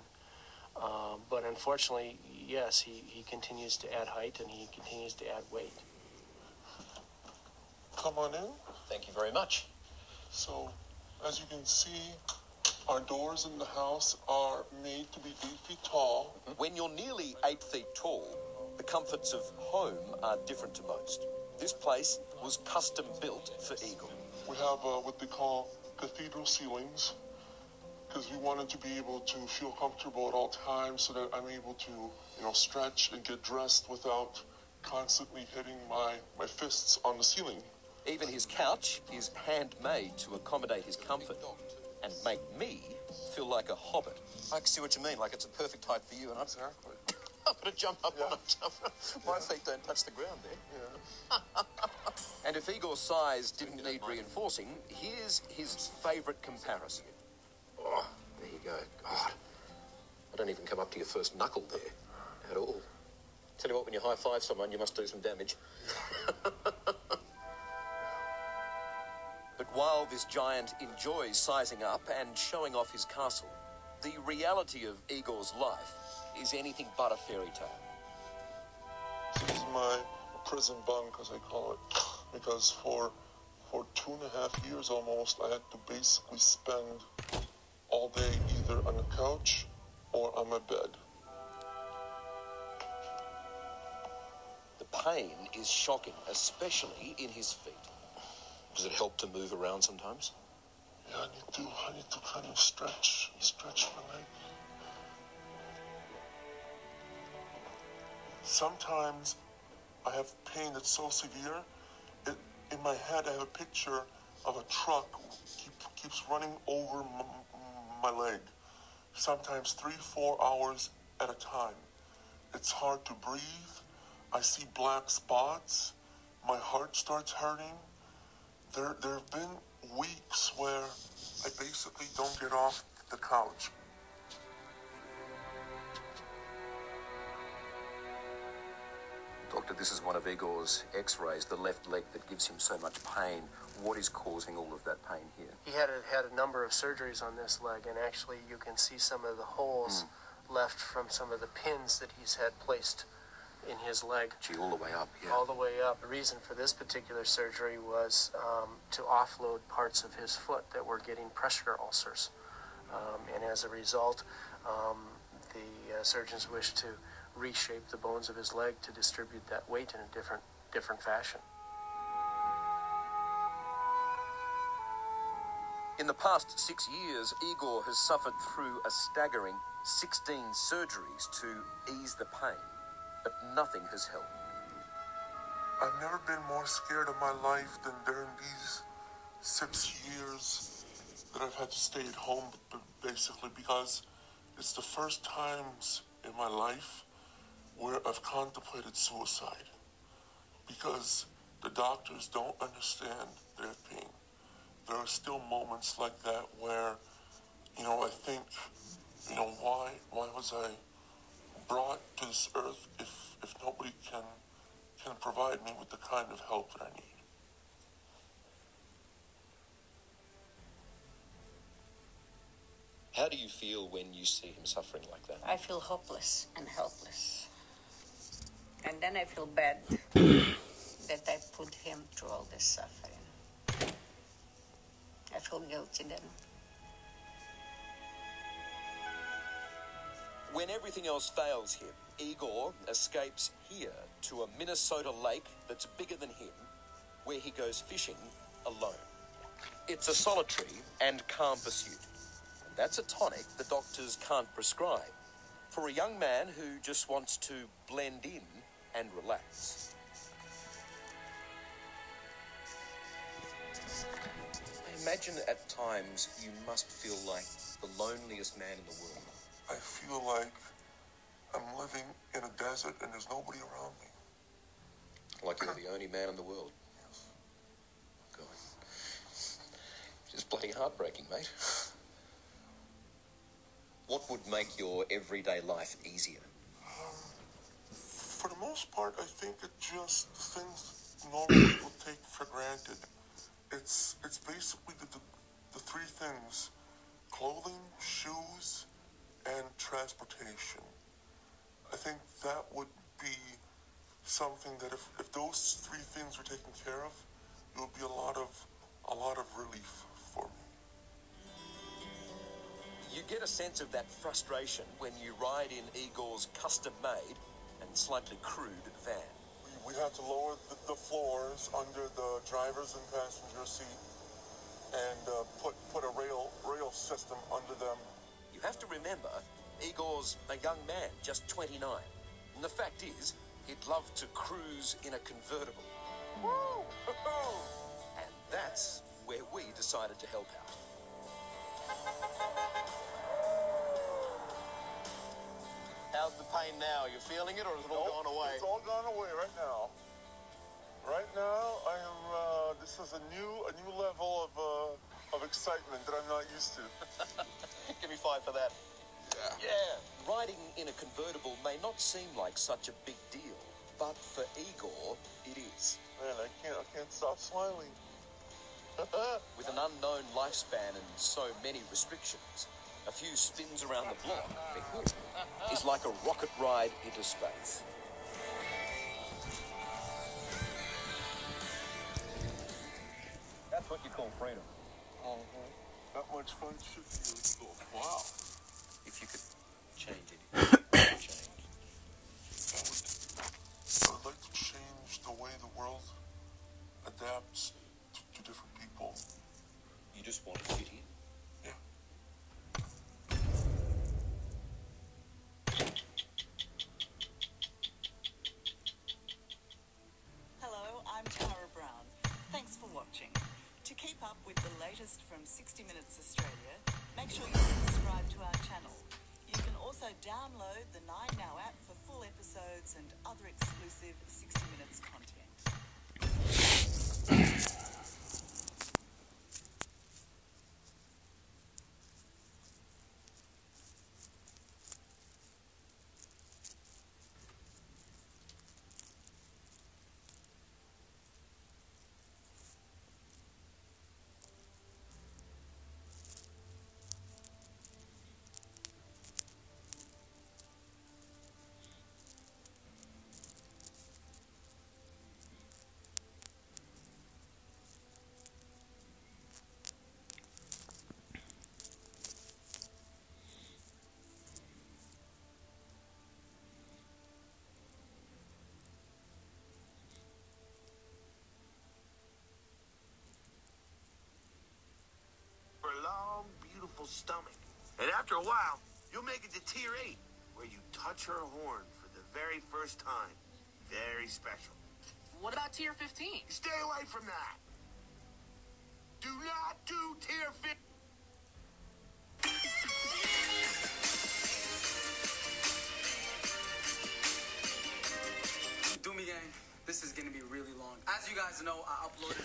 But unfortunately, yes, he continues to add height and he continues to add weight. Come on in. Thank you very much. So, as you can see, our doors in the house are made to be 8 feet tall. When you're nearly 8 feet tall, the comforts of home are different to most. This place was custom built for Igor. We have what they call cathedral ceilings, because we wanted to be able to feel comfortable at all times so that I'm able to, stretch and get dressed without constantly hitting my fists on the ceiling. Even his couch is handmade to accommodate his comfort and make me feel like a hobbit. I can see what you mean, like it's a perfect height for you, and I'm going to jump up on it. My feet don't touch the ground there. Yeah. And if Igor's size didn't need reinforcing, here's his favourite comparison. Oh, there you go. God, I don't even come up to your first knuckle there at all. Tell you what, when you high-five someone, you must do some damage. But while this giant enjoys sizing up and showing off his castle, the reality of Igor's life is anything but a fairy tale. This is my prison bunk, as I call it, because for 2.5 years almost, I had to basically spend all day either on the couch or on my bed. The pain is shocking, especially in his feet. Does it help to move around sometimes? Yeah, I need to kind of stretch my leg. Sometimes I have pain that's so severe, in my head I have a picture of a truck keeps running over my leg, sometimes 3-4 hours at a time. It's hard to breathe. I see black spots. My heart starts hurting. There have been weeks where I basically don't get off the couch. Doctor, this is one of Igor's x-rays, the left leg that gives him so much pain. What is causing all of that pain here? He had a number of surgeries on this leg, and actually you can see some of the holes left from some of the pins that he's had placed in his leg. Gee, all the way up, yeah. All the way up. The reason for this particular surgery was to offload parts of his foot that were getting pressure ulcers. And as a result, the surgeons wished to reshape the bones of his leg to distribute that weight in a different fashion. In the past 6 years, Igor has suffered through a staggering 16 surgeries to ease the pain, but nothing has helped. I've never been more scared of my life than during these 6 years that I've had to stay at home, basically, because it's the first times in my life where I've contemplated suicide, because the doctors don't understand their pain. There are still moments like that where, I think, why was I brought to this earth if nobody can provide me with the kind of help that I need? How do you feel when you see him suffering like that? I feel hopeless and helpless. And then I feel bad that I put him through all this suffering. I feel guilty then. When everything else fails him, Igor escapes here to a Minnesota lake that's bigger than him, where he goes fishing alone. It's a solitary and calm pursuit. That's a tonic the doctors can't prescribe for a young man who just wants to blend in and relax. I imagine at times you must feel like the loneliest man in the world. I feel like I'm living in a desert and there's nobody around me. Like you're the only man in the world. Yes. God. Just bloody heartbreaking, mate. What would make your everyday life easier? For the most part, I think it's just things normal people take for granted. It's basically the three things: clothing, shoes, and transportation. I think that would be something that if those three things were taken care of, it would be a lot of relief for me. You get a sense of that frustration when you ride in Igor's custom-made and slightly crude van. We had to lower the floors under the driver's and passenger seat and put a rail system under them. You have to remember, Igor's a young man, just 29. And the fact is, he'd love to cruise in a convertible. Woo! And that's where we decided to help out. How's the pain now? You feeling it, or is it all gone away? It's all gone away right now. Right now, I am. This is a new level of excitement that I'm not used to. Give me 5 for that. Yeah. Yeah. Riding in a convertible may not seem like such a big deal, but for Igor, it is. Man, I can't stop smiling. With an unknown lifespan and so many restrictions, a few spins around the block for him is like a rocket ride into space. That's what you call freedom. That much fun should be. Wow. If you could change it, change. I would like to change the way the world adapts to different people. You just want to fit in. Yeah. Hello, I'm Tara Brown. Thanks for watching. To keep up with the latest from 60 Minutes Australia, make sure you subscribe to our channel. You can also download the 9Now app for full episodes and other exclusive 60 Minutes content. Stomach. And after a while, you'll make it to tier 8, where you touch her horn for the very first time. Very special. What about tier 15? Stay away from that. Do not do tier 15. Do me gang. This is gonna be really long. As you guys know, I uploaded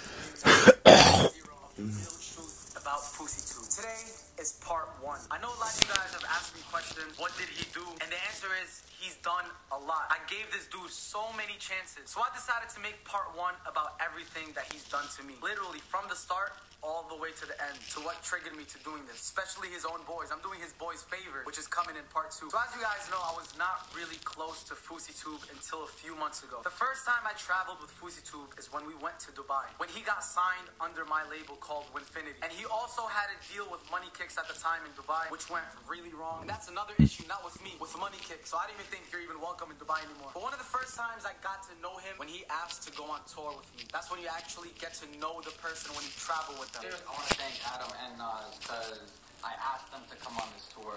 zero of the real truth about PussiTube. Today is part 1. I know a lot of you guys have asked me questions. What did he do? And the answer is he's done a lot. I gave this dude so many chances. So I decided to make part 1 about everything that he's done to me. Literally from the start all the way to the end, to what triggered me to doing this, especially his own boys. I'm doing his boys' favor, which is coming in part 2. So as you guys know, I was not really close to PussiTube until a few months ago. The first time I traveled with PussiTube is when we went to Dubai, when he got signed under my label called Winfinity. And he also had a deal with Money Kicks at the time in Dubai, which went really wrong. And that's another issue, not with me, with Money Kicks. So I didn't even think you're even welcome in Dubai anymore. But one of the first times I got to know him, when he asked to go on tour with me. That's when you actually get to know the person when you travel with them. I want to thank Adam and Nas because I asked them to come on this tour,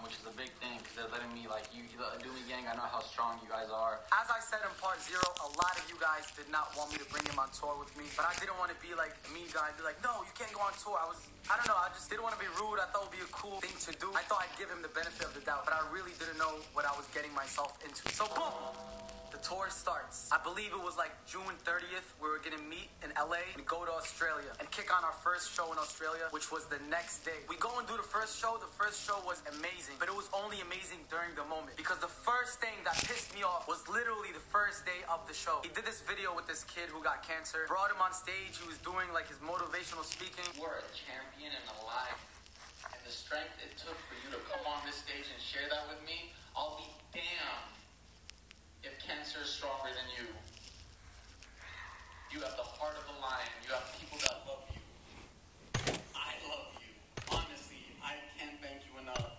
which is a big thing because they're letting me, like, you the Doomy Gang, I know how strong you guys are. As I said in part 0, a lot of you guys did not want me to bring him on tour with me, but I didn't want to be like a mean guy and be like, no, you can't go on tour. I don't know, I just didn't want to be rude. I thought it would be a cool thing to do. I thought I'd give him the benefit of the doubt, but I really didn't know what I was getting myself into. So boom! The tour starts. I believe it was like June 30th. We were gonna meet in LA and go to Australia and kick on our first show in Australia, which was the next day. We go and do the first show. The first show was amazing, but it was only amazing during the moment because the first thing that pissed me off was literally the first day of the show. He did this video with this kid who got cancer, brought him on stage. He was doing like his motivational speaking. We're a champion and alive, and the strength it took for you to come on this stage and share that with me, I'll be damned if cancer is stronger than you. You have the heart of a lion. You have people that love you. I love you. Honestly, I can't thank you enough.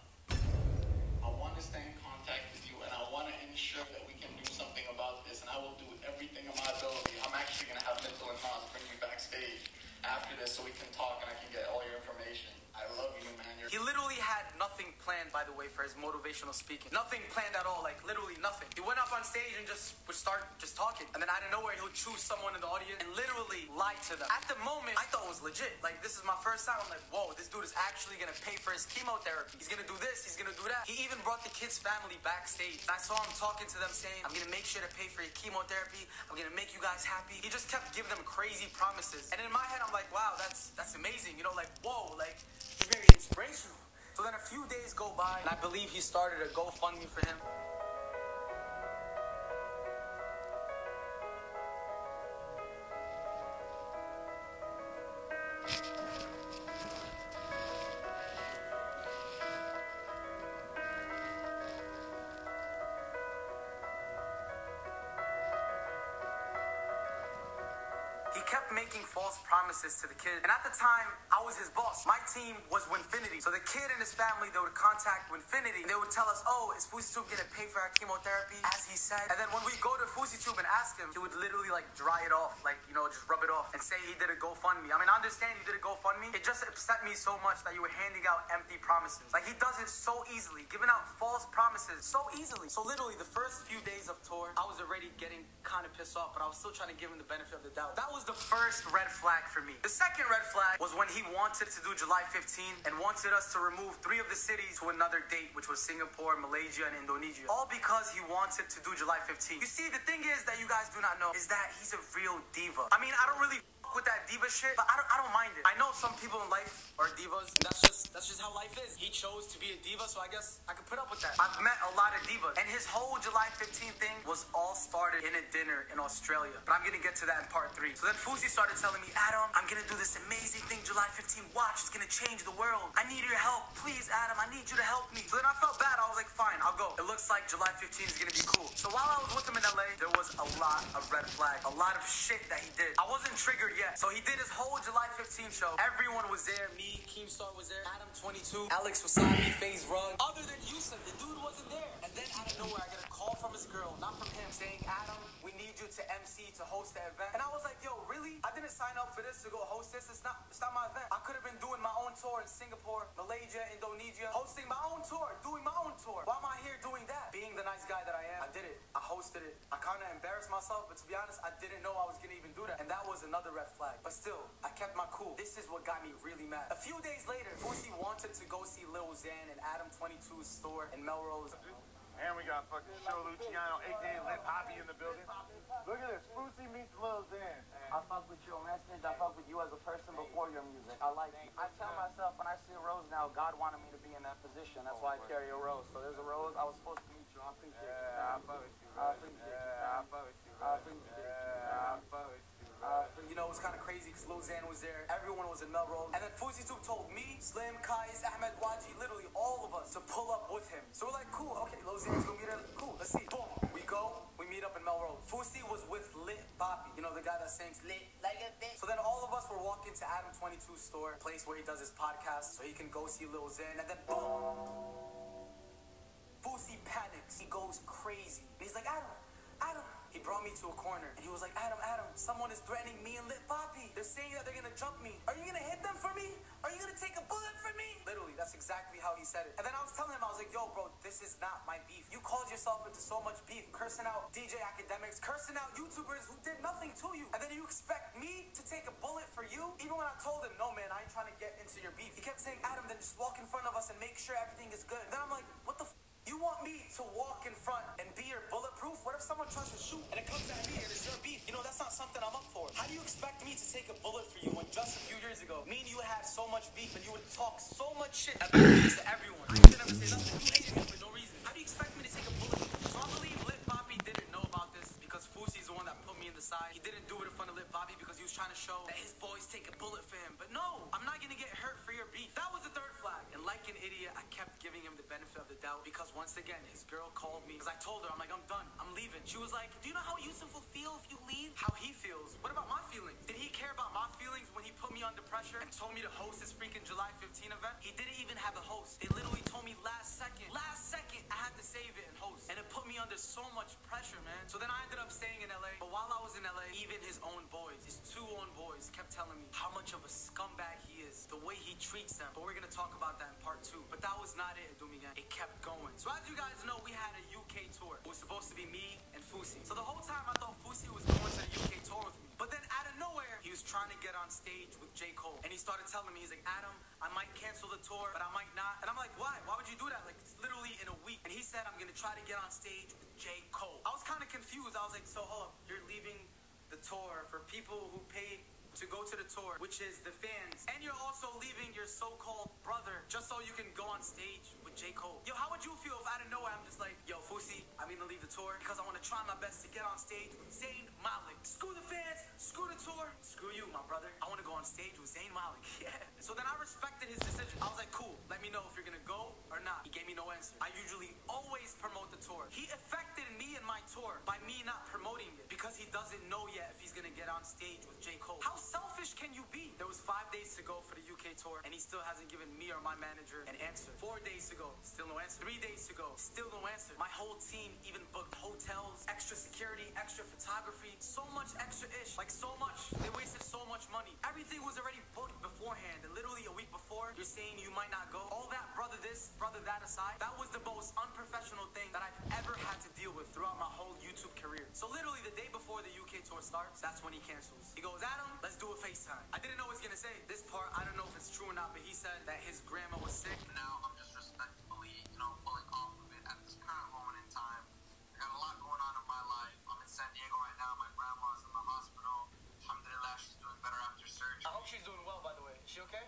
I want to stay in contact with you, and I want to ensure that we can do something about this, and I will do everything in my ability. I'm actually going to have Mental and Haas bring you backstage after this so we can talk and I can get all your information. I love you, man. He literally had nothing planned, by the way, for his motivational speaking. Nothing planned at all, like literally nothing. He went up on stage and just would start just talking. And then out of nowhere, he would choose someone in the audience and literally lie to them. At the moment, I thought it was legit. Like, this is my first time. I'm like, whoa, this dude is actually gonna pay for his chemotherapy. He's gonna do this, he's gonna do that. He even brought the kid's family backstage. I saw him talking to them saying, I'm gonna make sure to pay for your chemotherapy. I'm gonna make you guys happy. He just kept giving them crazy promises. And in my head, I'm like, wow, that's amazing. You know, like, whoa, like, he's very inspirational. So then a few days go by, and I believe he started a GoFundMe for him. He kept making false promises to the kid. And at the time, I was his boss. My team was Winfinity. So the kid and his family, they would contact Winfinity. They would tell us, oh, is FouseyTube gonna pay for our chemotherapy? As he said. And then when we go to FouseyTube and ask him, he would literally like dry it off. Like, you know, just rub it off and say he did a GoFundMe. I mean, I understand you did a GoFundMe. It just upset me so much that you were handing out empty promises. Like, he does it so easily, giving out false promises so easily. So literally, the first few days of tour, I was already getting kind of pissed off, but I was still trying to give him the benefit of the doubt. That was the first red flag for me. The second red flag was when he wanted to do July 15 and wanted us to remove 3 of the cities to another date, which was Singapore, Malaysia, and Indonesia. All because he wanted to do July 15. You see, the thing is that you guys do not know is that he's a real diva. I mean, I don't really with that diva shit, but I don't mind it. I know some people in life are divas. That's just how life is. He chose to be a diva, so I guess I could put up with that. I've met a lot of divas, and his whole July 15 thing was all started in a dinner in Australia. But I'm gonna get to that in part 3. So then Fousey started telling me, Adam, I'm gonna do this amazing thing July 15. Watch, it's gonna change the world. I need your help. Please, Adam, I need you to help me. So then I felt bad. I was like, fine, I'll go. It looks like July 15 is gonna be cool. So while I was with him in LA, there was a lot of red flags, a lot of shit that he did. I wasn't triggered yet. So he did his whole July 15 show. Everyone was there. Me, Keemstar was there. Adam 22, Alex Wasabi, FaZe Rug. Other than Yusuf, the dude wasn't there. And then out of nowhere, I get a call from his girl, not from him, saying, Adam, we need you to MC, to host the event. And I was like, yo, really? I didn't sign up for this to go host this. It's not my event. I could have been doing my own tour in Singapore, Malaysia, Indonesia, hosting my own tour, doing my own tour. Why am I here doing that? Being the nice guy that I am, I did it. I hosted it. I kind of embarrassed myself, but to be honest, I didn't know I was going to even do that. And that was another red flag. But still, I kept my cool. This is what got me really mad. A few days later, Fousey wanted to go see Lil Xan in Adam 22's store in Melrose. And we got fucking Show Luciano, a.k.a. Lit Poppy in the building. Look at this. Fousey meets Lil Xan. I fuck with your message. I fuck with you as a person before your music. I like you. I tell myself when I see a rose now, God wanted me to be in that position. That's why I carry a rose. So there's a rose. I was supposed to meet you. I appreciate you. Yeah, I fuck with you. I appreciate you. Yeah, I fuck with you. I appreciate you. Yeah, I fuck with you. You know, it was kind of crazy because Lil Xan was there. Everyone was in Melrose. And then FouseyTube told me, Slim, Kais, Ahmed Waji, literally all of us to pull up with him. So we're like, cool, okay, Lil Xan's gonna be there. Cool, let's see. Boom, we go, we meet up in Melrose. Fousey was with Lit Poppy, you know, the guy that sings Lit like a bitch. So then all of us were walking to Adam 22's store, place where he does his podcast, so he can go see Lil Xan. And then boom, Fousey panics. He goes crazy. And he's like, Adam, He brought me to a corner and he was like, Adam, someone is threatening me and Lit Poppy. They're saying that they're gonna jump me. Are you gonna hit them for me? Are you gonna take a bullet for me? Literally, that's exactly how he said it. And then I was telling him, I was like, yo, bro, this is not my beef. You called yourself into so much beef, cursing out DJ academics, cursing out YouTubers who did nothing to you. And then you expect me to take a bullet for you? Even when I told him, no, man, I ain't trying to get into your beef. He kept saying, Adam, then just walk in front of us and make sure everything is good. Then I'm like, what the you want me to walk in front and be your bulletproof? What if someone tries to shoot and it comes at me and it's your beef? You know, that's not something I'm up for. How do you expect me to take a bullet for you when just a few years ago, me and you had so much beef and you would talk so much shit about me to everyone? I used to never say nothing. You hated me for no reason. How do you expect me to take a bullet? So I believe Lit Poppy didn't know about this because Fousey's the one that put me in the side. He didn't do it in front of Lit Poppy because he was trying to show that his boys take a bullet for him. But no, I'm not gonna get hurt for your beef. That was the third flag. And like an idiot, I kept giving him the benefit of the doubt because once again, his girl called me because I told her, I'm like, I'm done. I'm leaving. She was like, do you know how Yusuf will feel if you leave? How he feels. What about my feelings? Did he care about my feelings when he put me under pressure and told me to host this freaking July 15 event? He didn't even have a host. They literally told me last second, I had to save it and host. And it put me under so much pressure, man. So then I ended up staying in LA. But while I was in LA, even his own boys, his two own boys, kept telling me how much of a scumbag he is, the way he treats them. But we're gonna talk about that in part 2. But that was not it, Dumigan. It kept going. So as you guys know, we had a UK tour. It was supposed to be me and Fousey. So the whole time I thought Fousey was going to the UK tour with me. But then out of nowhere, he was trying to get on stage with J. Cole. And he started telling me, he's like, Adam, I might cancel the tour, but I might not. And I'm like, why? Why would you do that? Like, it's literally in a week. And he said, I'm gonna try to get on stage with J. Cole. I was kind of confused. I was like, so hold up, you're leaving the tour for people who paid to go to the tour, which is the fans, and you're also leaving your so-called brother just so you can go on stage with J. Cole. Yo, how would you feel if out of nowhere I'm just like, yo, Fousey, I'm gonna leave the tour because I want to try my best to get on stage with Zayn Malik. Screw the fans, screw the tour, screw you, my brother. I want to go on stage with Zayn Malik. Yeah. So then I respected his decision. I was like, cool, let me know if you're gonna go or not. He gave me no answer. I usually always promote the tour. He affected me and my tour by me not promoting it because he doesn't know yet if he's gonna get on stage with J. Cole. How selfish can you be? There was 5 days to go for the UK tour and he still hasn't given me or my manager an answer. 4 days to go, still no answer. 3 days to go, still no answer. My whole team even booked hotels, extra security, extra photography, so much extra ish, like so much. They wasted so much money. Everything was already booked beforehand and literally a week before you're saying you might not go. All that brother this, brother that aside, that was the most unprofessional thing that I've ever had to deal with throughout my whole YouTube career. So literally the day before the UK tour starts, that's when he cancels. He goes, Adam, let's do a FaceTime. I didn't know what he was gonna say. This part, I don't know if it's true or not, but he said that his grandma was sick. Now I'm just respectfully, pulling off of it at this current moment in time. I got a lot going on in my life. I'm in San Diego right now. My grandma's in the hospital. Alhamdulillah, she's doing better after surgery. I hope she's doing well, by the way. Is she okay?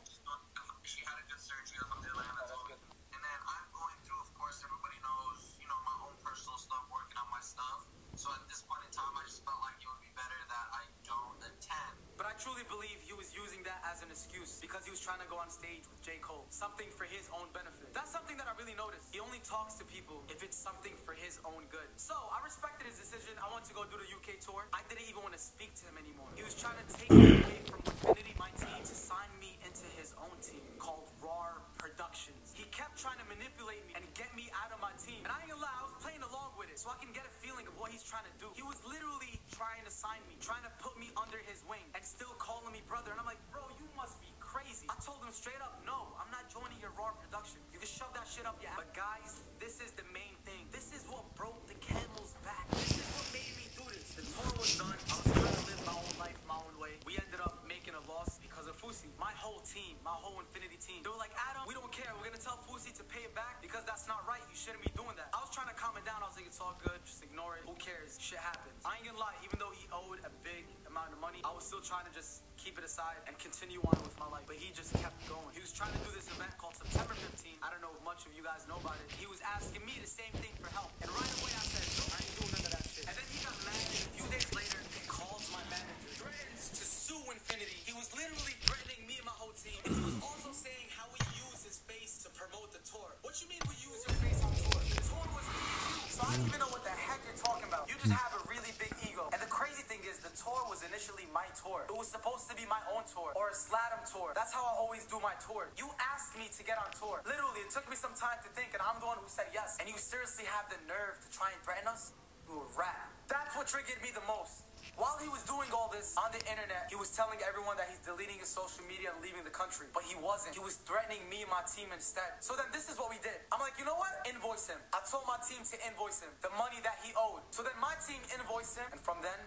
She had a good surgery. Alhamdulillah. That's good. And then I'm going through, of course, everybody knows, my own personal stuff, working on my stuff. So at this point in time, I just felt like it would be better that I don't attend. But I truly believe he was using that as an excuse because he was trying to go on stage with J. Cole. Something for his own benefit. That's something that I really noticed. He only talks to people if it's something for his own good. So I respected his decision. I wanted to go do the UK tour. I didn't even want to speak to him anymore. He was trying to take me away from Infinity, my team, to sign me into his own team called Raw Productions. He kept trying to manipulate me and get me out of my team. And I ain't gonna lie, I was playing along with it so I can get a feeling of what he's trying to do. He was literally trying to sign me, trying to put me under his wing and still calling me brother. And I'm like, bro, you must be crazy. I told him straight up, no, I'm not joining your Raw production. You can shove that shit up your ass. But guys, this is the main thing. This is what broke the camel's back. This is what made me do this. The tour was done. I was trying to live my own life, my own way. We ended up making a loss because of Fousey. My whole team, my whole Infinity team, they were like, Adam, we don't care. We're gonna tell Fousey to pay it back because that's not right. You shouldn't be doing that. I was trying to calm it down. I was like, it's all good. Just ignore it. Who cares? Shit happens. I ain't gonna lie. Even though he owed a big amount of money, I was still trying to just keep it aside and continue on with my life. But he just kept going. He was trying to do this event called September 15. I don't know if much of you guys know about it. He was asking me the same thing for help. And right away I said, no, I ain't doing none of that shit. And then he got mad. And a few days later, he calls my manager. Threatens to sue Infinity. He was literally threatening me and my whole team. And he was also saying how we use his face to promote the tour. What you mean we use your face on tour? The tour was me and you. So I don't even know what the heck you're talking about. You just have a really big ego. And the crazy thing is, the tour was initially my tour. It was supposed to be my own tour or a Sladum tour. That's how I always do my tour. You asked me to get on tour. Literally, it took me some time to think, and I'm the one who said yes. And you seriously have the nerve to try and threaten us? You a rat. That's what triggered me the most. While he was doing all this on the internet, he was telling everyone that he's deleting his social media and leaving the country. But he wasn't. He was threatening me and my team instead. So then this is what we did. I'm like, you know what? Invoice him. I told my team to invoice him the money that he owed. So then my team invoiced him, and from then,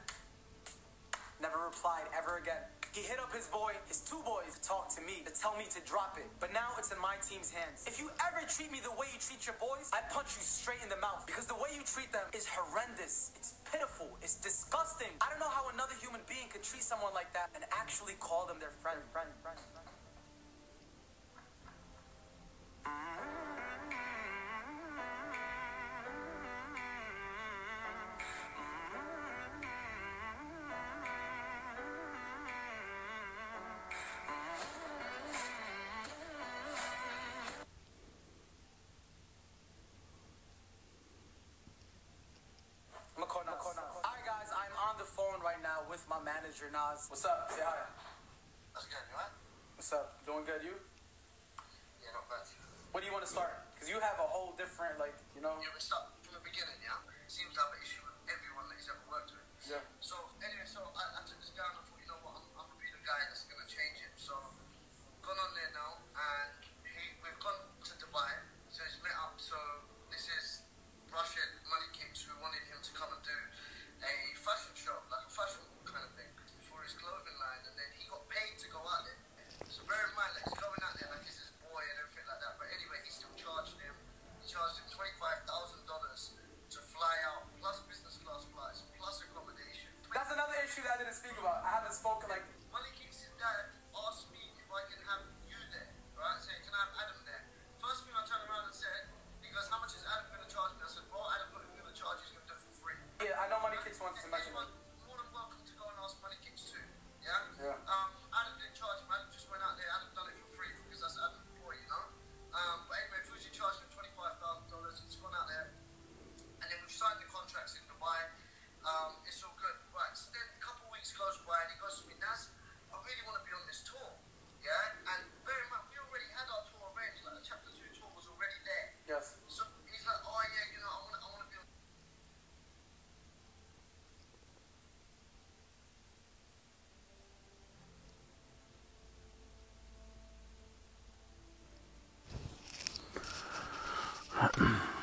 never replied ever again. He hit up his two boys to talk to me, to tell me to drop it. But now it's in my team's hands. If you ever treat me the way you treat your boys, I punch you straight in the mouth. Because the way you treat them is horrendous. It's pitiful. It's disgusting. I don't know how another human being could treat someone like that and actually call them their friend. Alright guys, I'm on the phone right now with my manager, Nas. What's up? Say hi. How's it going, you alright? What's up? Doing good, you? Yeah, not bad. What do you want to start? Because you have a whole different, like, you know... Yeah, we start from the beginning, yeah? Seems to have an issue with everyone that he's ever worked with. Yeah. So, anyway, I took this guy and I thought, you know what, I'm going to be the guy that's going to change him. So, gone on there now, and we've gone to Dubai, so he's met up. So, this is Russian money kings who wanted him to come and do a fashion show, like a fashion kind of thing, for his clothing line, and then he got paid to go out there. So, bear in mind, like, he's going out there like he's his boy and everything like that. But anyway, he still charged him. He charged him $25,000 to fly out, plus business class flights, plus accommodation. That's another issue that I didn't speak about. I haven't spoken, like... Money King's dad asked me if I can have you there, right? Saying, can I have Adam there? First thing I turned around and said, he goes, how much is Adam going to charge me? I said, bro, Adam, what he's going to charge you, he's going to do it for free. Yeah, I know Money Kicks wants to mention it. More than welcome to go and ask Money Kicks too, yeah? Yeah. Adam didn't charge him, Adam just went out there, Adam done it for free, because that's Adam's boy, you know? But anyway, Fuji charged him $25,000, he's gone out there, and then we've signed the contracts in Dubai. It's all good. Right, so then a couple of weeks goes by and he goes to me, Naz, I really want to be on this tour. Yeah? And bear in mind, we already had our tour arranged, like the chapter 2 tour was already there. Yes. So he's like, oh yeah, you know, I want to be on.